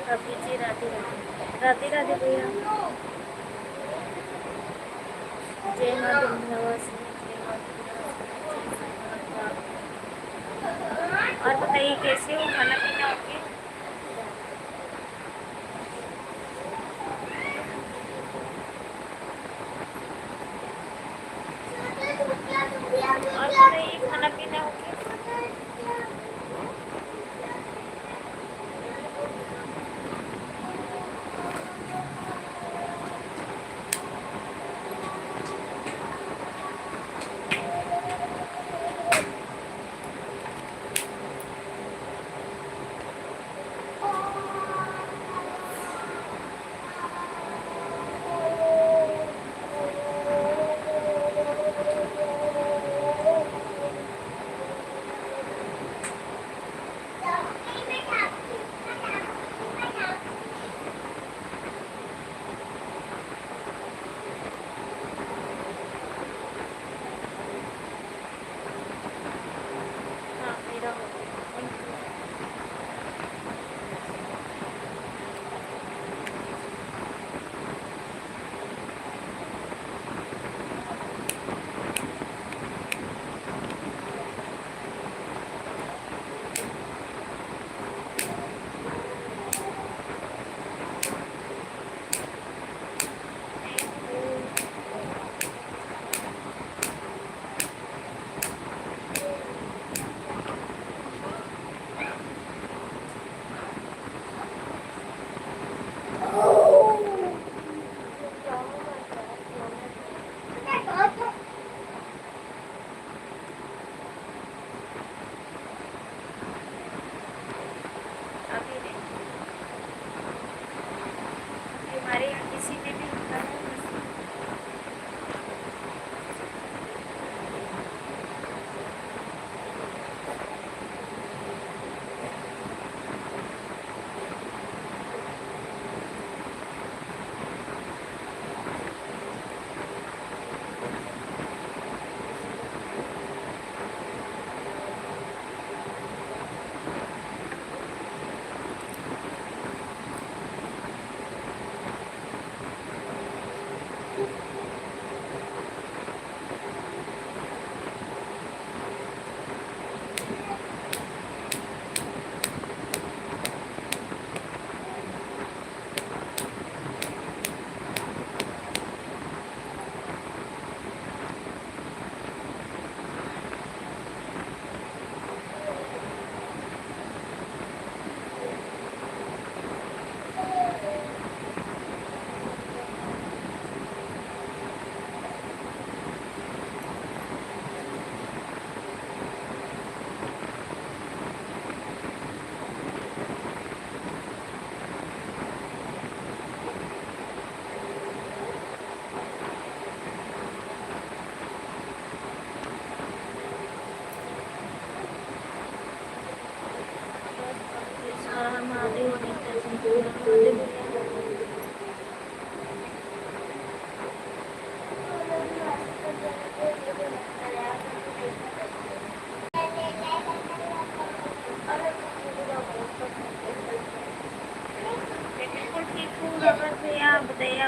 राधे जी राधे राधे राधे राधे भैया। जय माँ विंध्यवासिनी, जय माँ विंध्यवासिनी, जय माता। और बताइए कैसे हो, खाना पीना हो गया? और बताइए खाना पीना हो गया?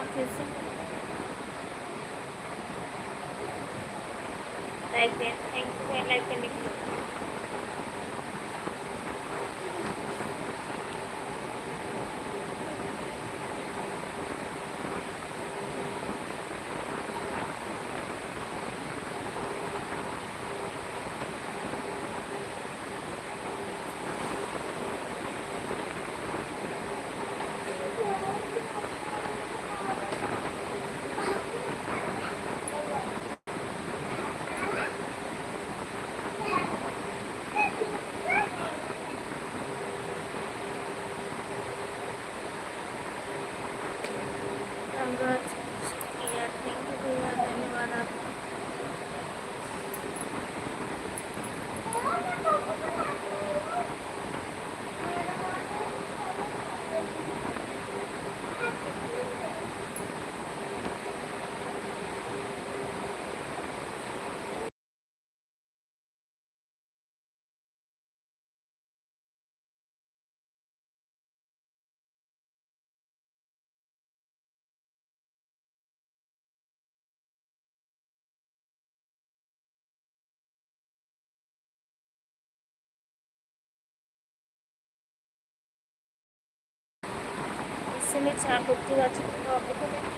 आप फिर से लाइक दें। थैंक यू लाइक करने के लिए। शुक्रिया, थैंक यू भैया, धन्यवाद आपका। इस समय 4 लोग की बात चल रहा है।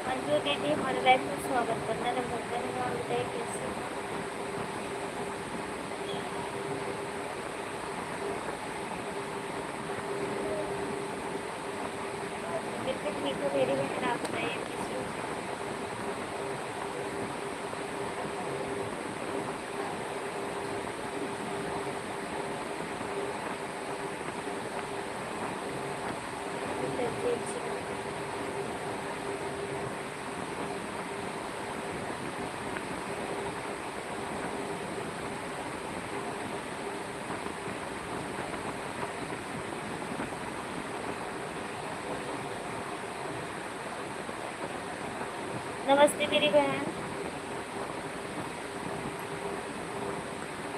मंजू दीदी हमारे लाइफ में स्वागत करना है। बताइए कैसे। बिल्कुल ठीक हो मेरी बहन, आप बताइए कैसे हो। नमस्ते मेरी बहन।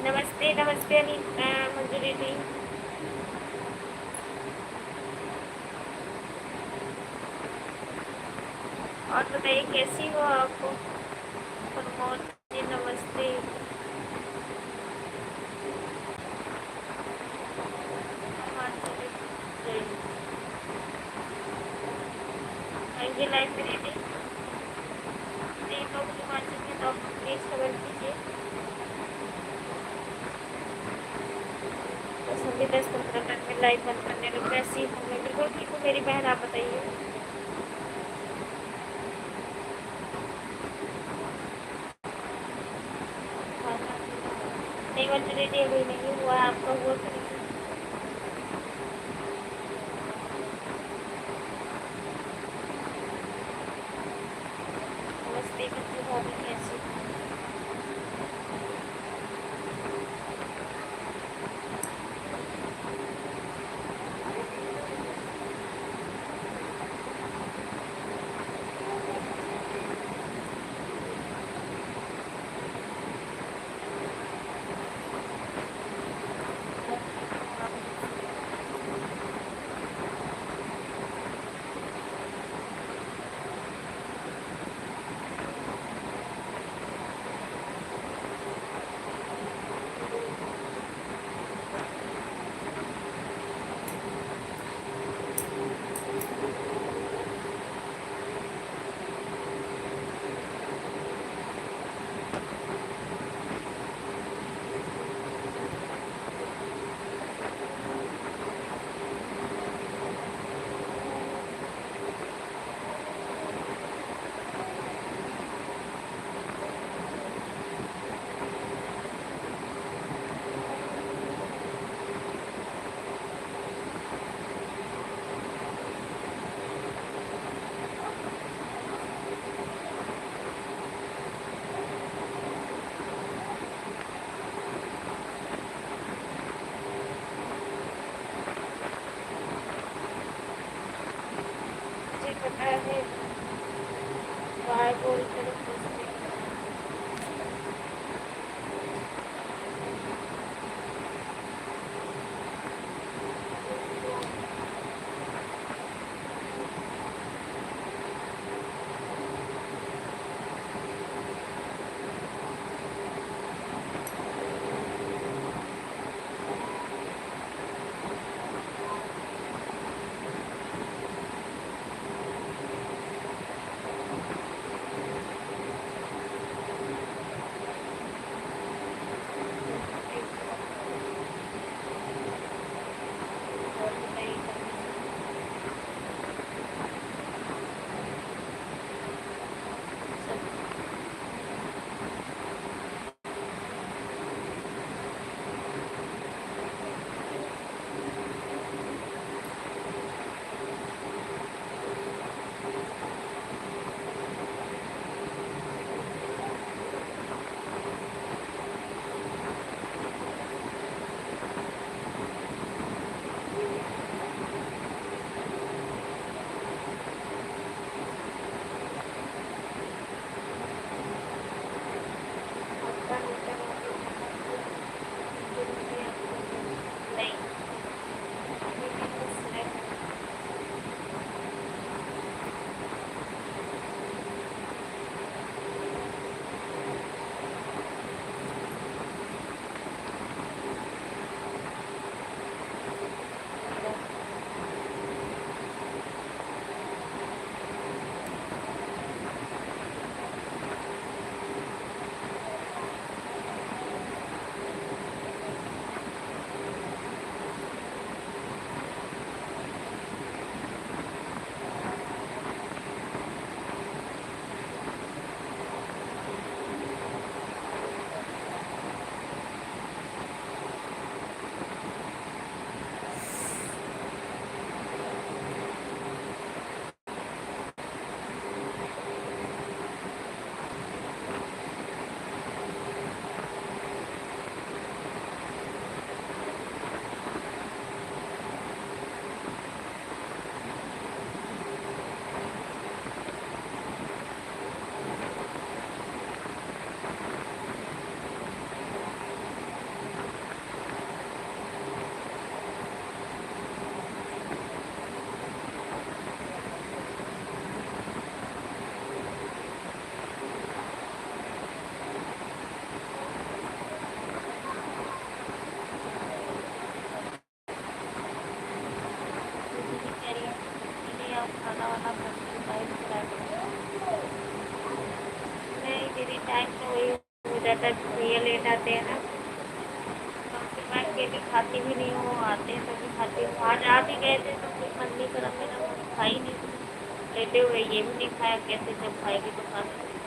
नमस्ते नमस्ते मंजू दीदी। और बताइए कैसी हो आपको। प्रमोद जी नमस्ते। आएंगे लाइव में दीदी। 3 लोग हिमाचल में, तो आप प्लीज खबर कीजिए। बस अभी 10-15 मिनट में लाइव बंद करने लग। कैसी हूँ मैं? बिल्कुल ठीक हूँ मेरी बहन, आप बताइए। नहीं मंजू दीदी अभी नहीं हुआ, आपका हुआ तो नहीं। बाय बोलते रहो। और बताइए सब। आपका मीटर नहीं, मीटिंग को select करो। दीदी कह रही है दीदी आप खाना वाना खाते टाइम नहीं दीदी, टाइम तो वही हो जाता है, भैया लेट आते हैं ना, तो फिर मैं अकेले खाती भी नहीं हूँ, आते हैं तभी खाती हूँ। आज आ भी गए थे तो फिर मन नहीं करा मेरा, वो खा ही नहीं, लेटे हुए ये भी नहीं खाया, कैसे जब खाएगी तो खा सकती हूँ।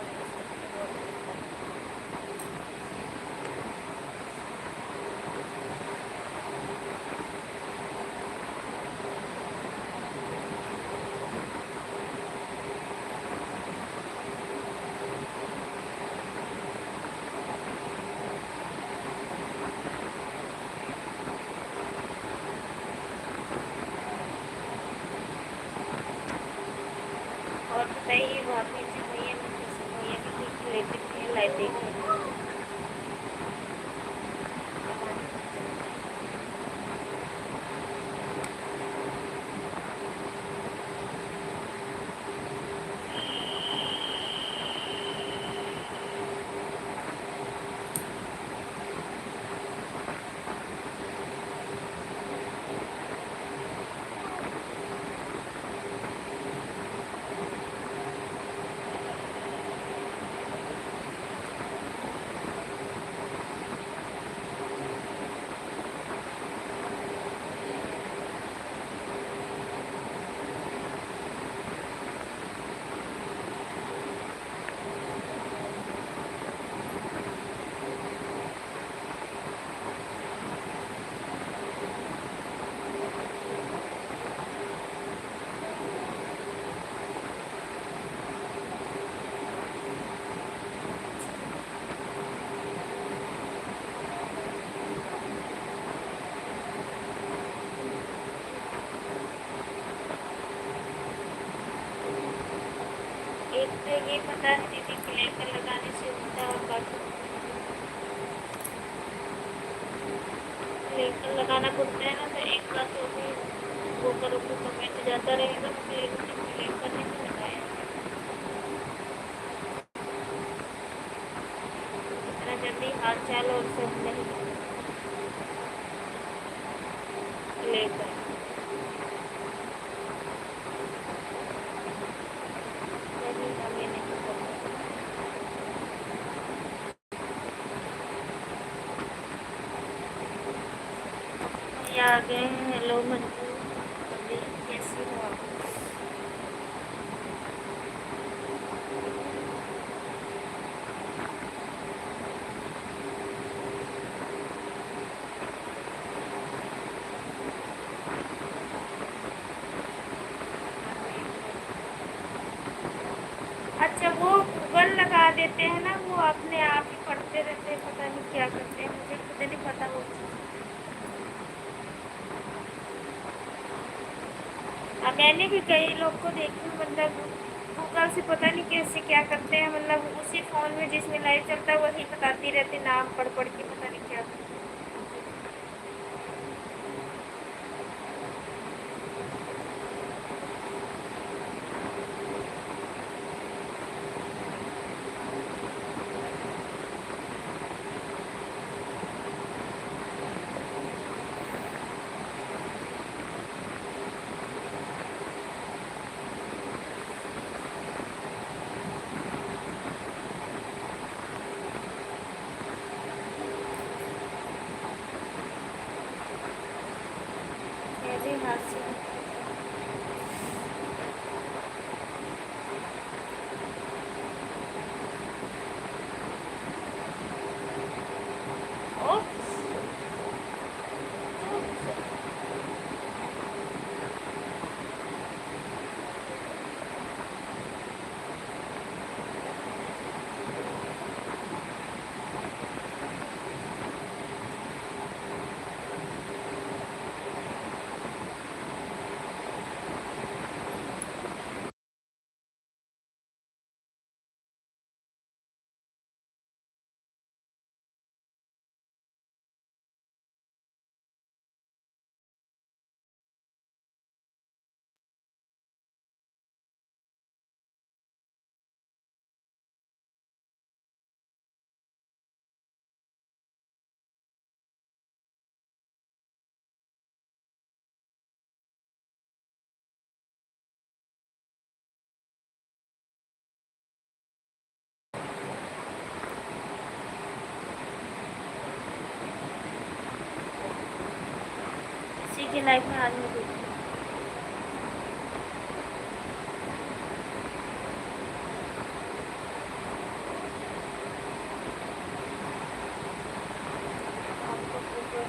और बताइए भाभी जी, भैया भैया भी ठीक लेटे थे, लाइट देख रहे थे। एक तो ये पता है दीदी क्लेकर लगाने से होता है, और बाकी क्लेकर लगाना पड़ता है ना, तो एक का तो भी वो करो तो कमेंट ज़्यादा रहेगा, फिर क्लेकर नहीं लगाया इतना जल्दी हाल चाल और सब नहीं क्लेकर। नहीं हमें नहीं पता। ये आ गए हैं। हेलो मंजू, अभी कैसी हो आप? अच्छा वो गूगल लगा देते हैं ना, वो अपने आप ही पढ़ते रहते हैं, पता नहीं क्या करते हैं, मुझे खुद नहीं पता वो चीज़। मैंने भी कई लोग को देखी, मतलब गूगल से पता नहीं कैसे क्या करते हैं, मतलब उसी फ़ोन में जिसमें लाइव चलता है वही बताती रहती, नाम पढ़ पढ़ के पता नहीं क्या करते हैं। मेरे हाथ से ओ किसी की लाइफ में आज मैं देखी। आपको फोटो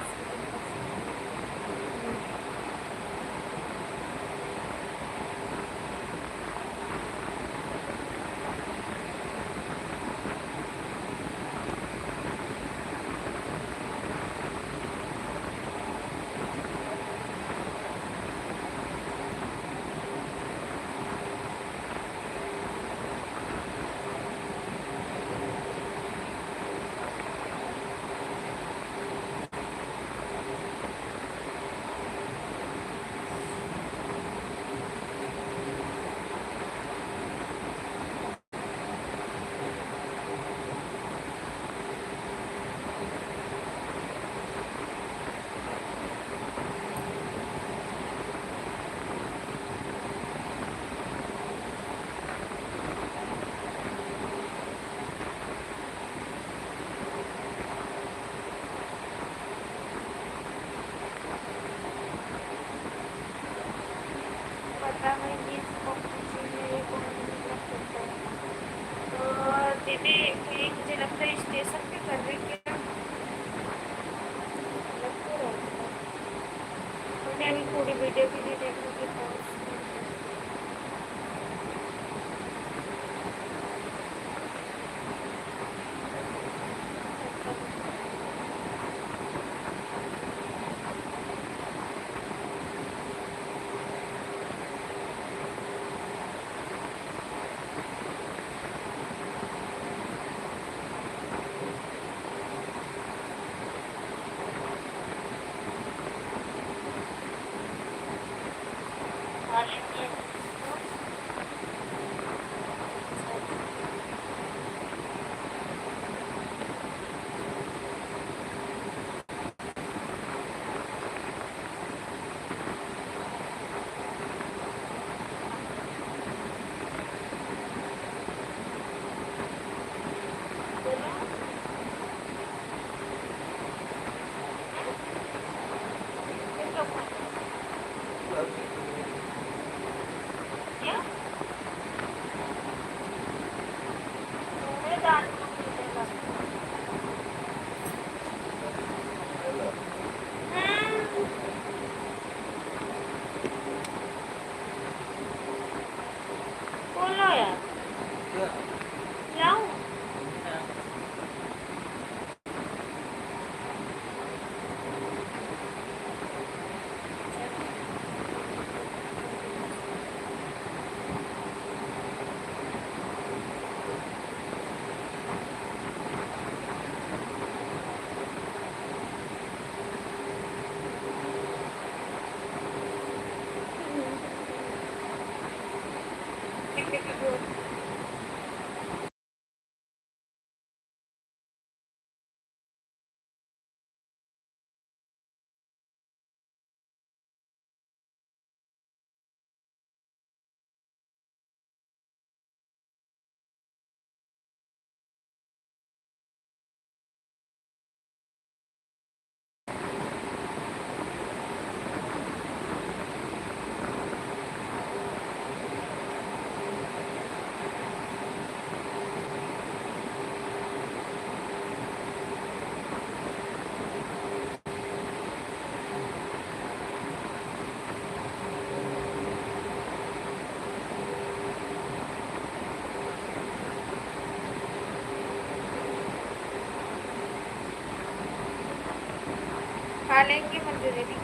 लेंगे मंजू दीदी।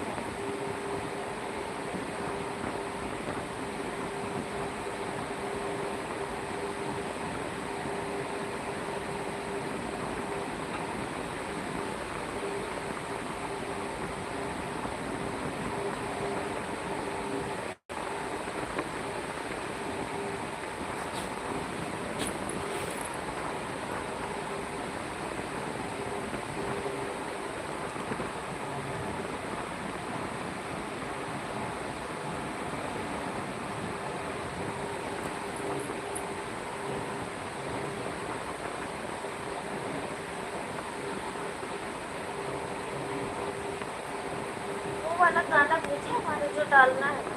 वो वाला गाना भेजिए हमारे जो डालना है।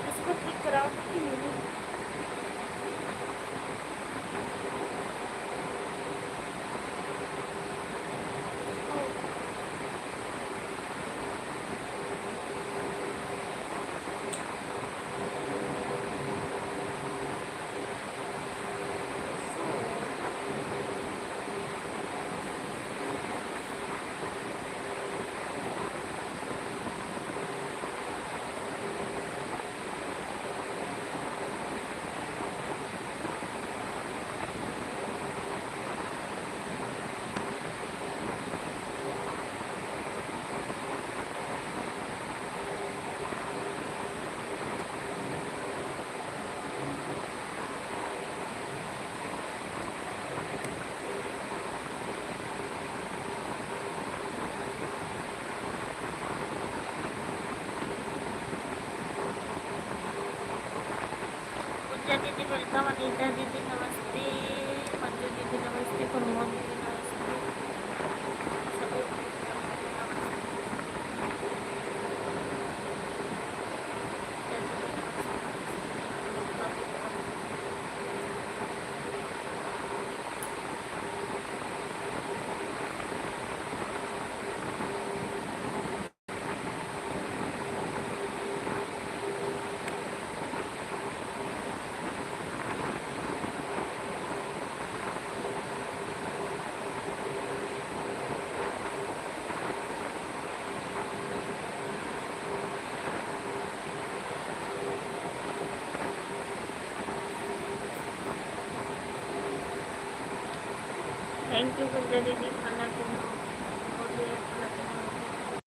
इसको ठीक कराओ। पूजा दीदी वेलकम, अनीता दीदी नमस्ते, मंजू दीदी नमस्ते, प्रमोद दीदी नमस्ते, सभी थैंक यू पूजा दीदी, खाना पीना हो गया, खाना पीना हो गया।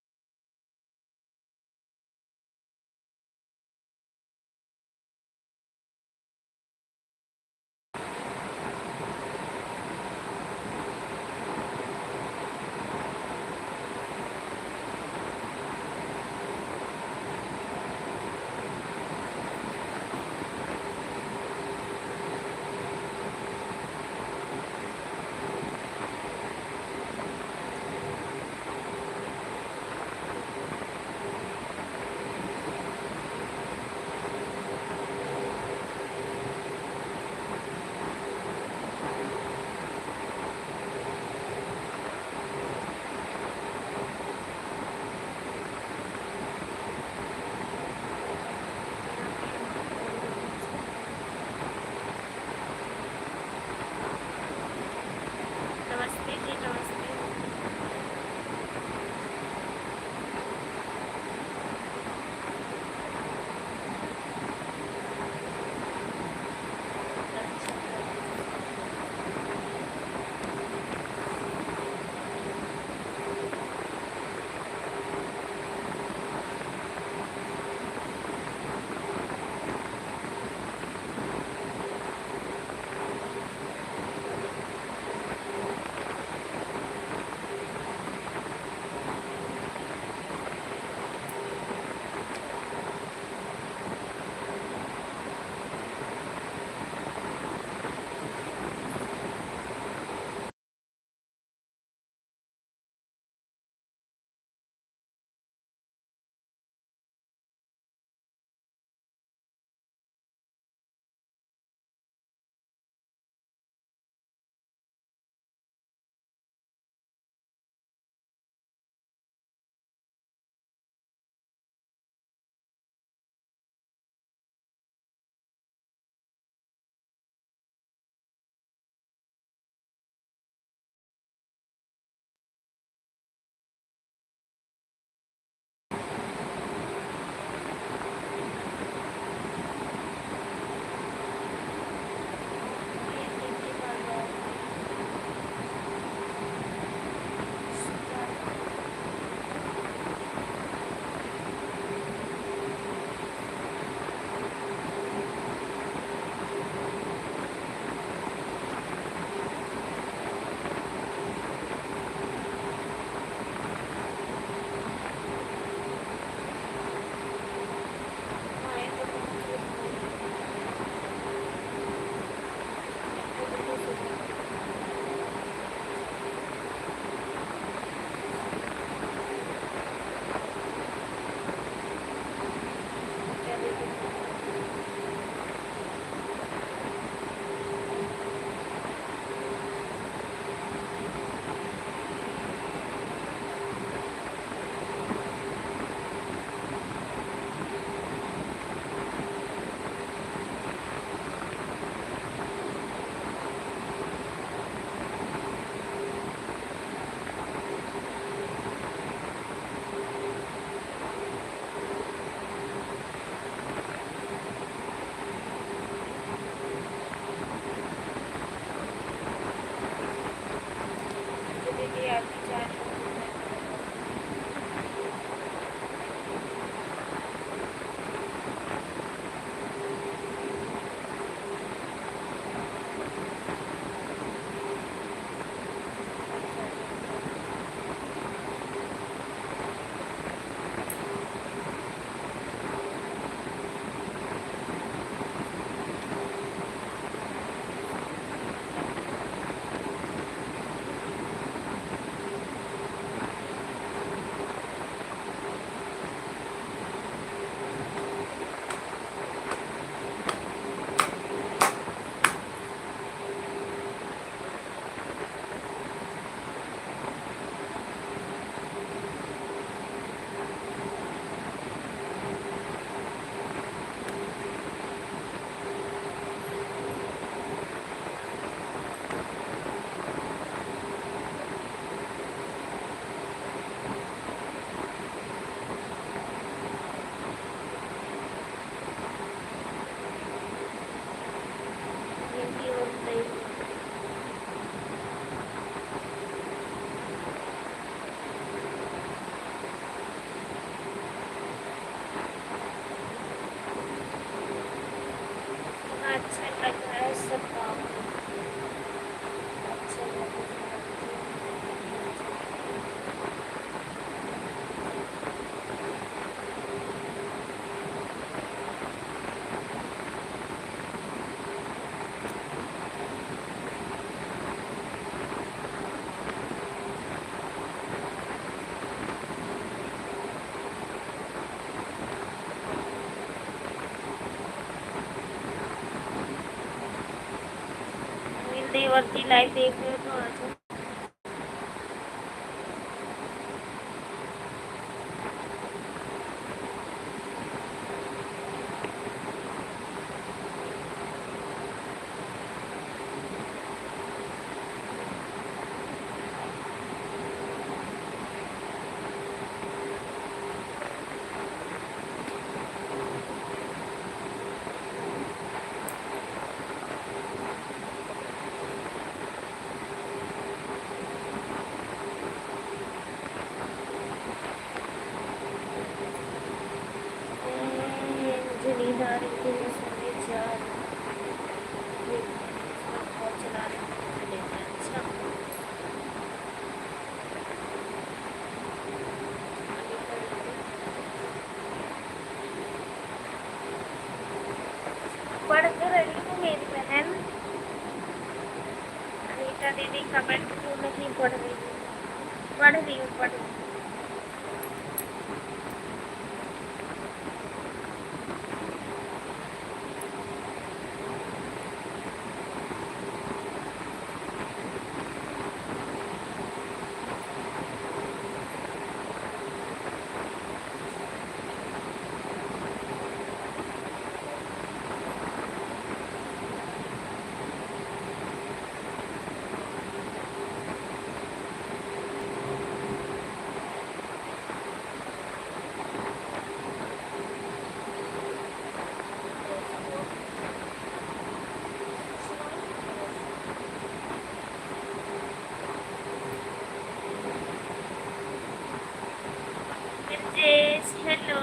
वरती लाइव देख रहे हो तो आ जाओ। मुझे नींद आ रही थी, मैं सोने जा रही थी। फोन चला रही थी। अच्छा पढ़ तो रही हूँ मेरी बहन। अनीता दीदी कमेंट क्यों नहीं पढ़ रही हूँ? पढ़ रही हूँ, पढ़ रही हूँ। Yes, hello.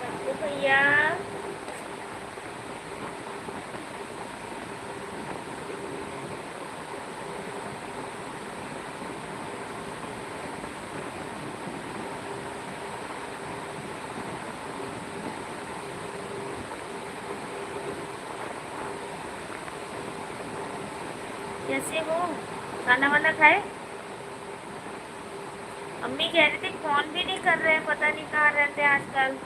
Aku भैया कैसे हो? खाना वाना खाए? अम्मी कह रही थी फोन भी नहीं कर रहे हैं, पता नहीं कहाँ रहते हैं आजकल।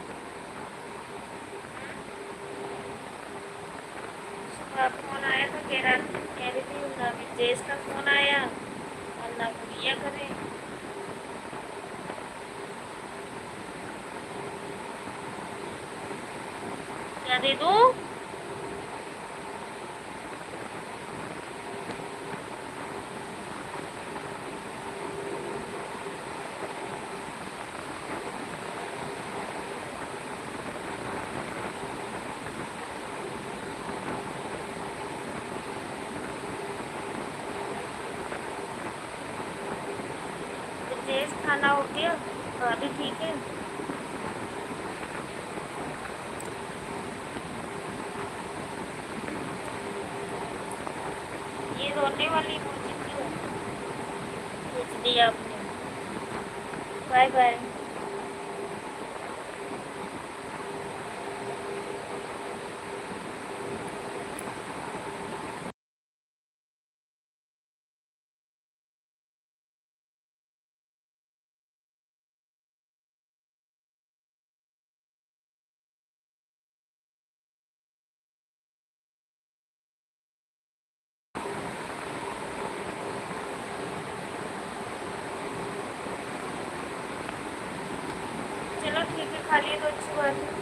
सुबह फोन आया था, कह रही थी ना विदेश का फोन आया और ना भैया करे। क्या दे दूँ? विदेश खाना हो गया? भाभी ठीक है? ये रोने वाली मुझे क्यों भेज दिया आपने? Bye bye. चलो ठीक है, खा लिए तो अच्छी बात है।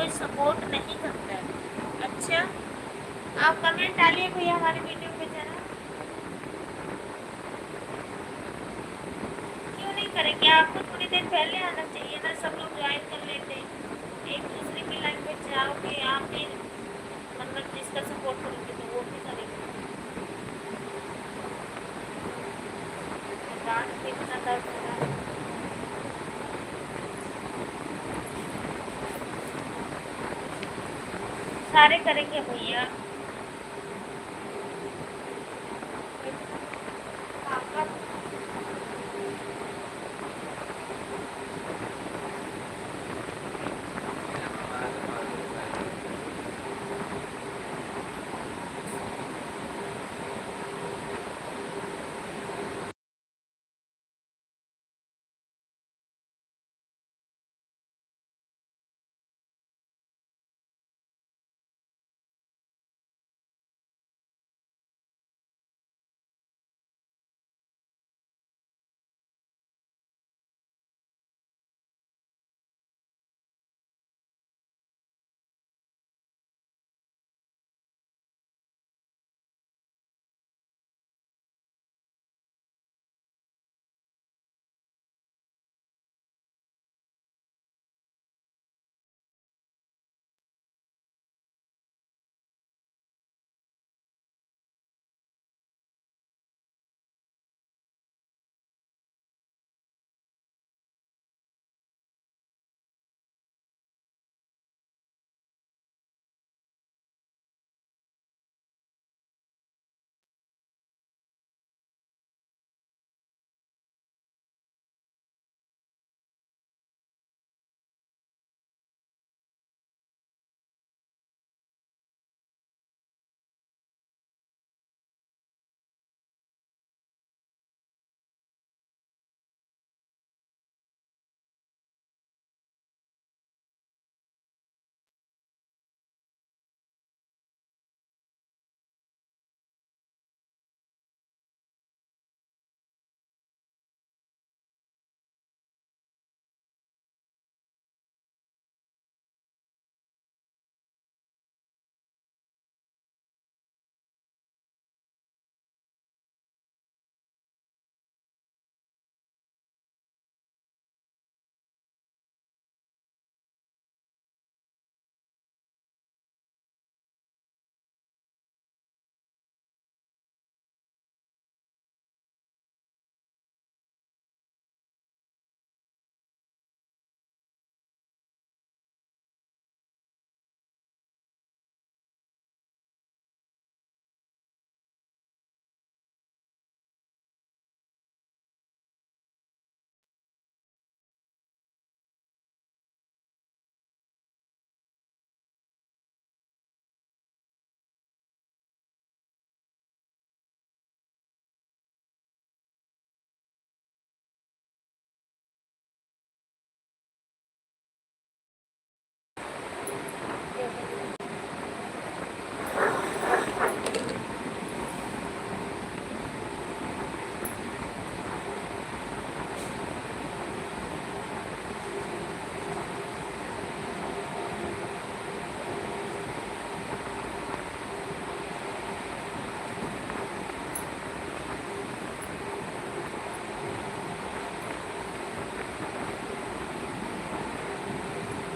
कोई सपोर्ट नहीं करता है। अच्छा, आप कमेंट डालिए भैया हमारी वीडियो पे जरा। क्यों नहीं करेंगे? आपको थोड़ी देर पहले आना चाहिए ना, सब लोग ज्वाइन कर लेते। एक दूसरे की लाइन पे जाओगे आप भी, मतलब जिसका सपोर्ट करोगे तो वो भी करेंगे। डांट कितना दर्द हो रहा है। सारे करेंगे भैया। आपका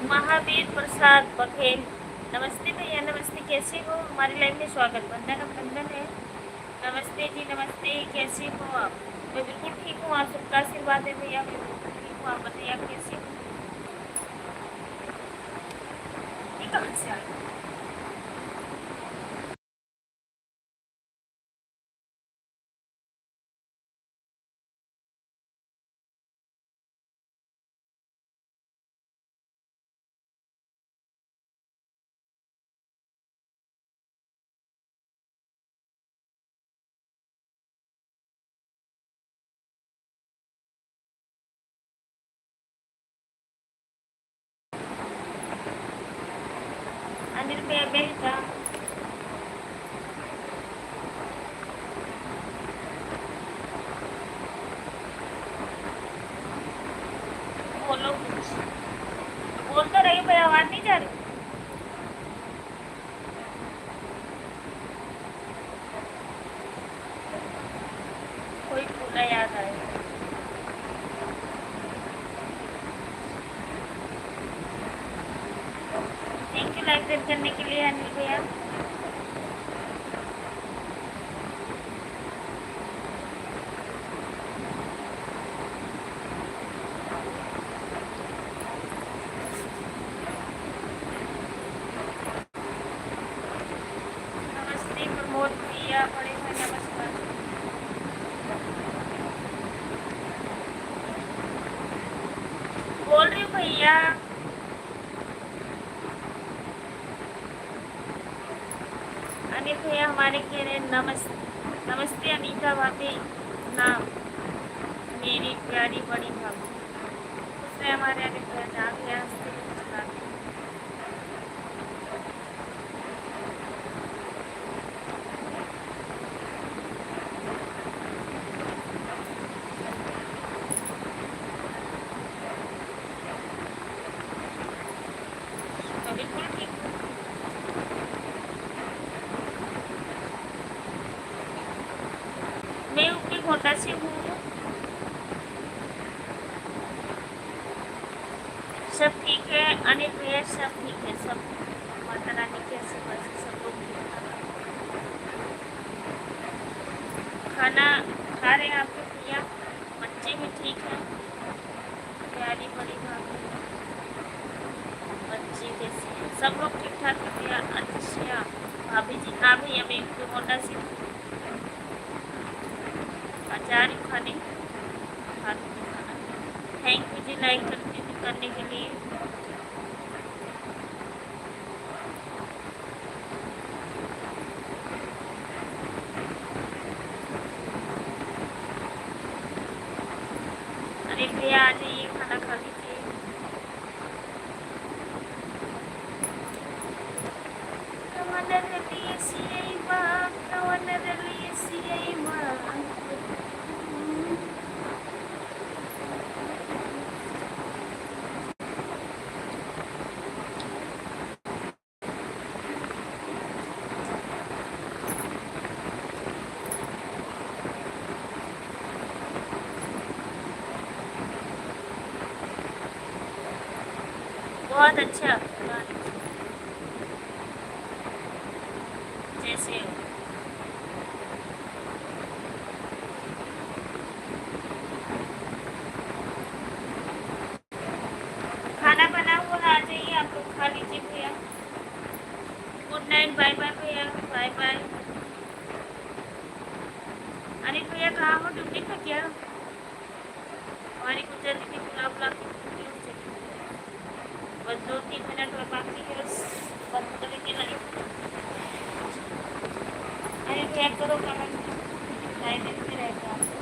महावीर प्रसाद बघेल, नमस्ते भैया, नमस्ते, कैसे हो? हमारी लाइव में स्वागत। वंदन अभिनंदन है। नमस्ते जी, नमस्ते, कैसे हो आप? मैं बिल्कुल ठीक हूँ, आप सबका आशीर्वाद है भैया, मैं बिल्कुल ठीक हूँ। आप बताइए आप कैसे हो? ये कहाँ से आ गया? अनिल भैया वेलकम। बोलो कुछ, बोल तो रही भाई, आवाज नहीं जा रही। का याद आया। थैंक यू लाइक करने के लिए अनिल भैया। नमस्ते प्रमोद भैया, बड़े भाई नमस्कार। बोल रही हूँ भैया। अनिल भैया हमारे कह रहे नमस्ते। नमस्ते अनीता भाभी, नाम मेरी प्यारी बड़ी भाभी। उसने हमारे अनिल भैया जा गया। बिल्कुल ठीक। मैं ऊपरी घोटा से हूँ। सब ठीक है अनिल भैया, सब ठीक है। सब माता रानी के आशीर्वाद से सब लोग ठीक ठाक। खाना खा रहे हैं आपके भैया, बच्चे भी ठीक हैं। प्यारी बड़ी भाभी, बच्चे कैसे हैं? सब लोग ठीक ठाक है भैया। अच्छा भाभी जी, हाँ भैया मैं ऊपरी घोटा से हूँ। जा रही हूँ खाने, खाना। थैंक यू जी लाइक करने के लिए। अरे भैया आ जाइए, खाना खा लीजिए। बहुत अच्छा। जैसे खाना बना हुआ आ जाइए, आप लोग खा लीजिए भैया। गुड नाइट, बाय बाय भैया, बाय बाय। अनिल भैया कहाँ हो, ड्यूटी पे क्या? हमारी गुजर दीदी बुला बुला के बस 2-3 मिनट और बाकी है, बस बंद करके लगी। अरे भैया करो खाना, साइलेंट में रहेगा आपको।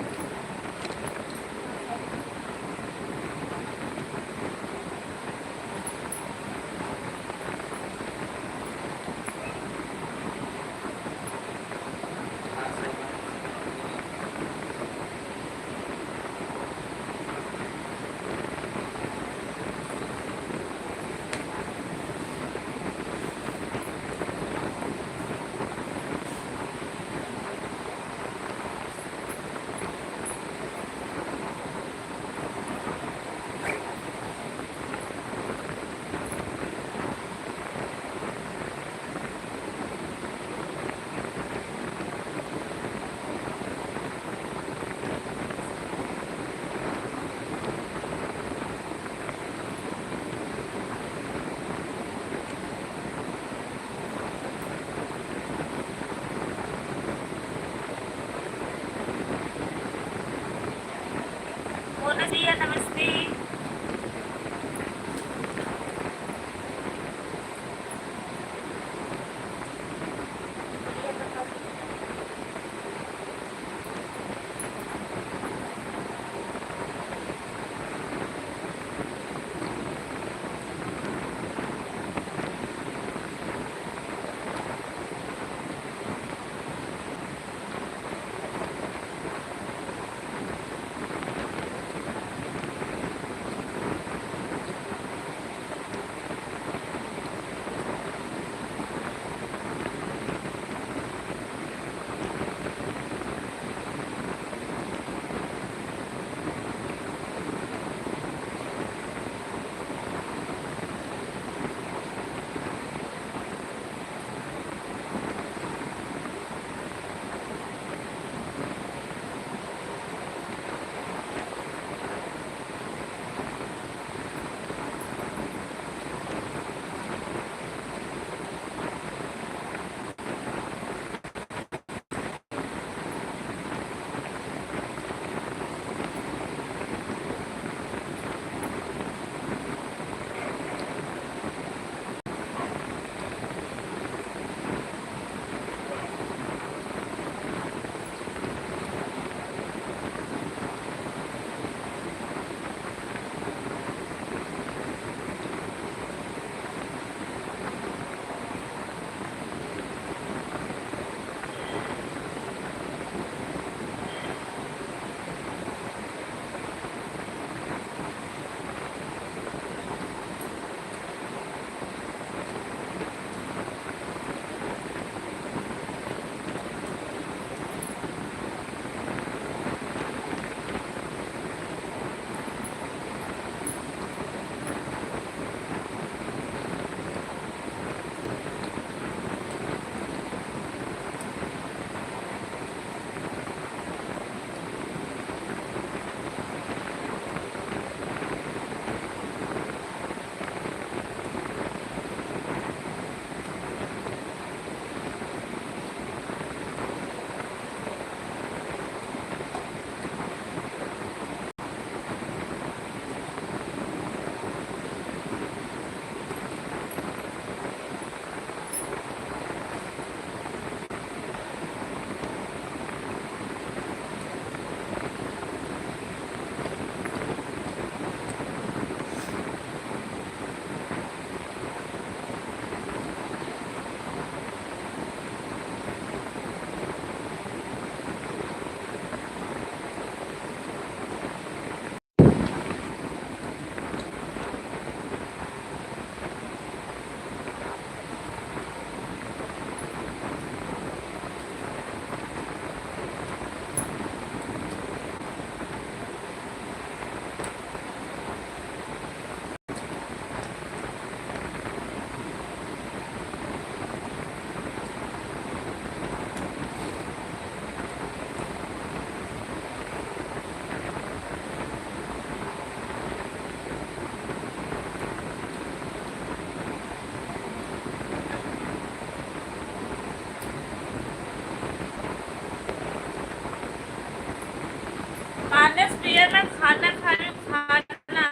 मानस प्रिया मैं खाना खा रही हूँ, खाना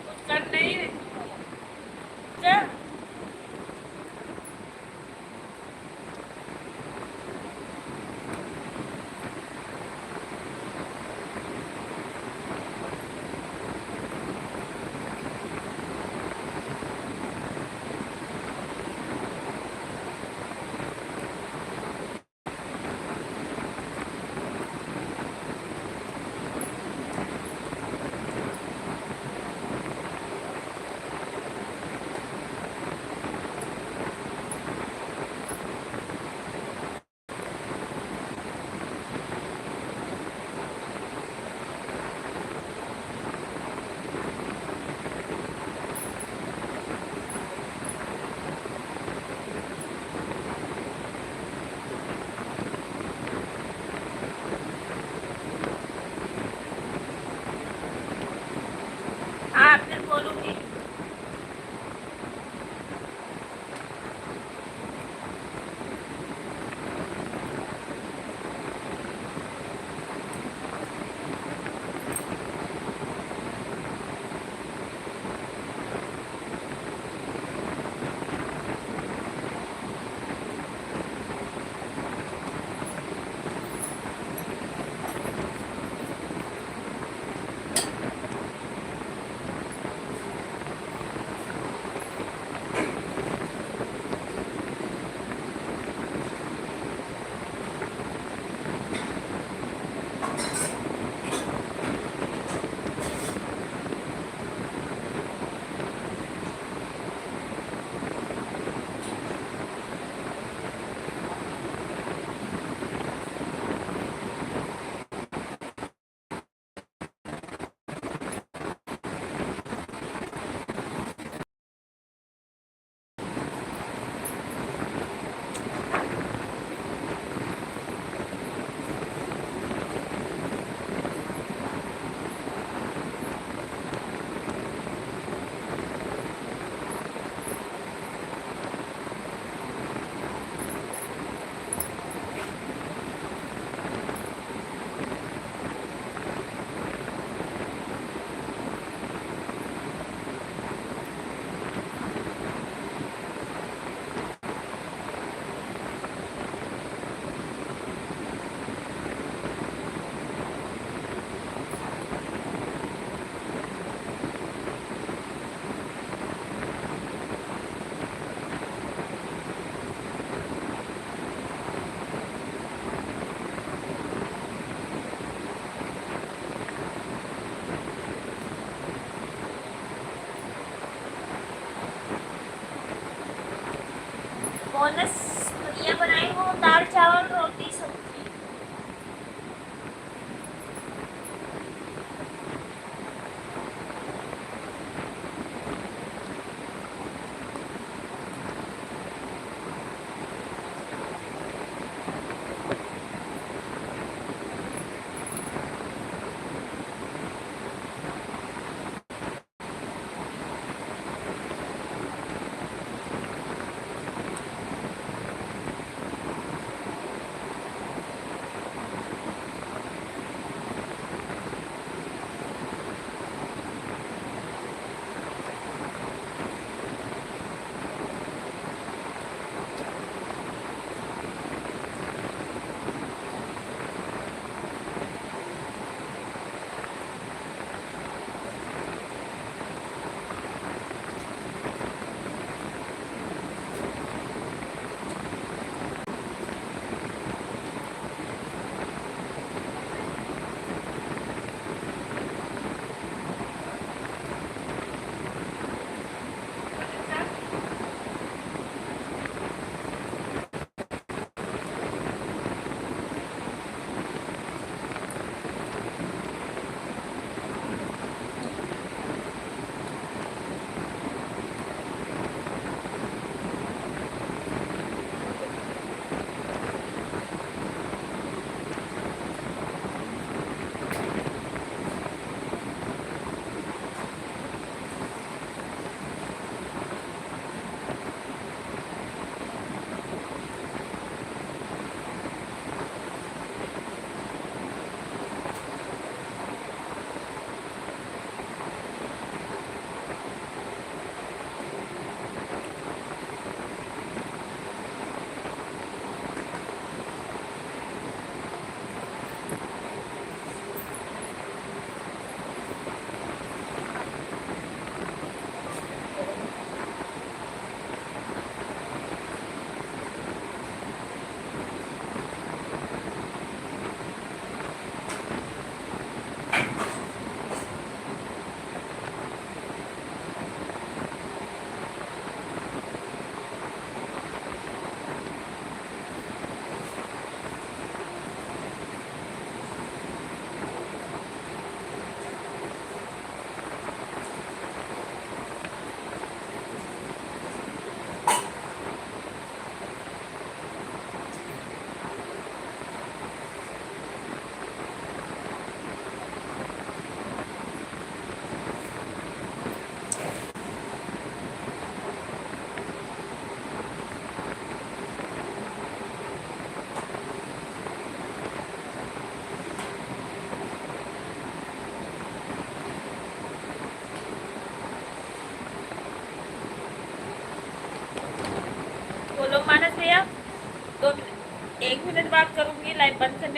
कुछ कर नहीं रही क्या?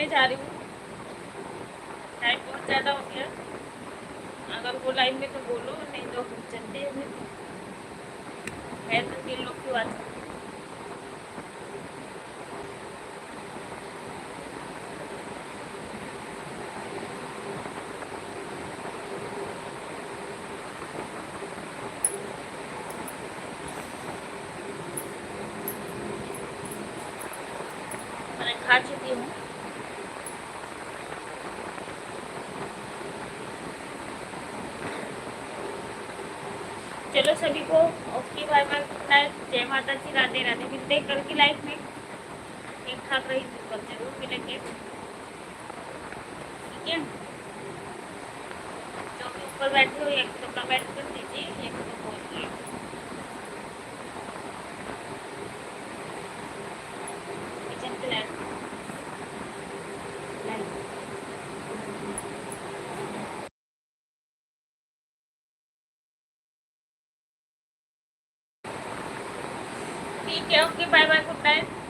करने जा रही हूँ, टाइम बहुत ज़्यादा हो गया। अगर वो लाइव में तो बोलो, नहीं तो फिर चलते हैं फिर। है तो 3 लोग की बात। मैंने खा चुकी हूँ। चलो सभी को okay, bye bye, good night, जय माता दी, राधे राधे। मिलते हैं कल की लाइफ में। ठीक ठाक रही तो कल जरूर मिलेंगे, ठीक है। जो भी ऊपर बैठे हो एक तो कमेंट कर दीजिए, एक तो बोलिए। किचन प्लान ठीक है, okay, bye bye, good night.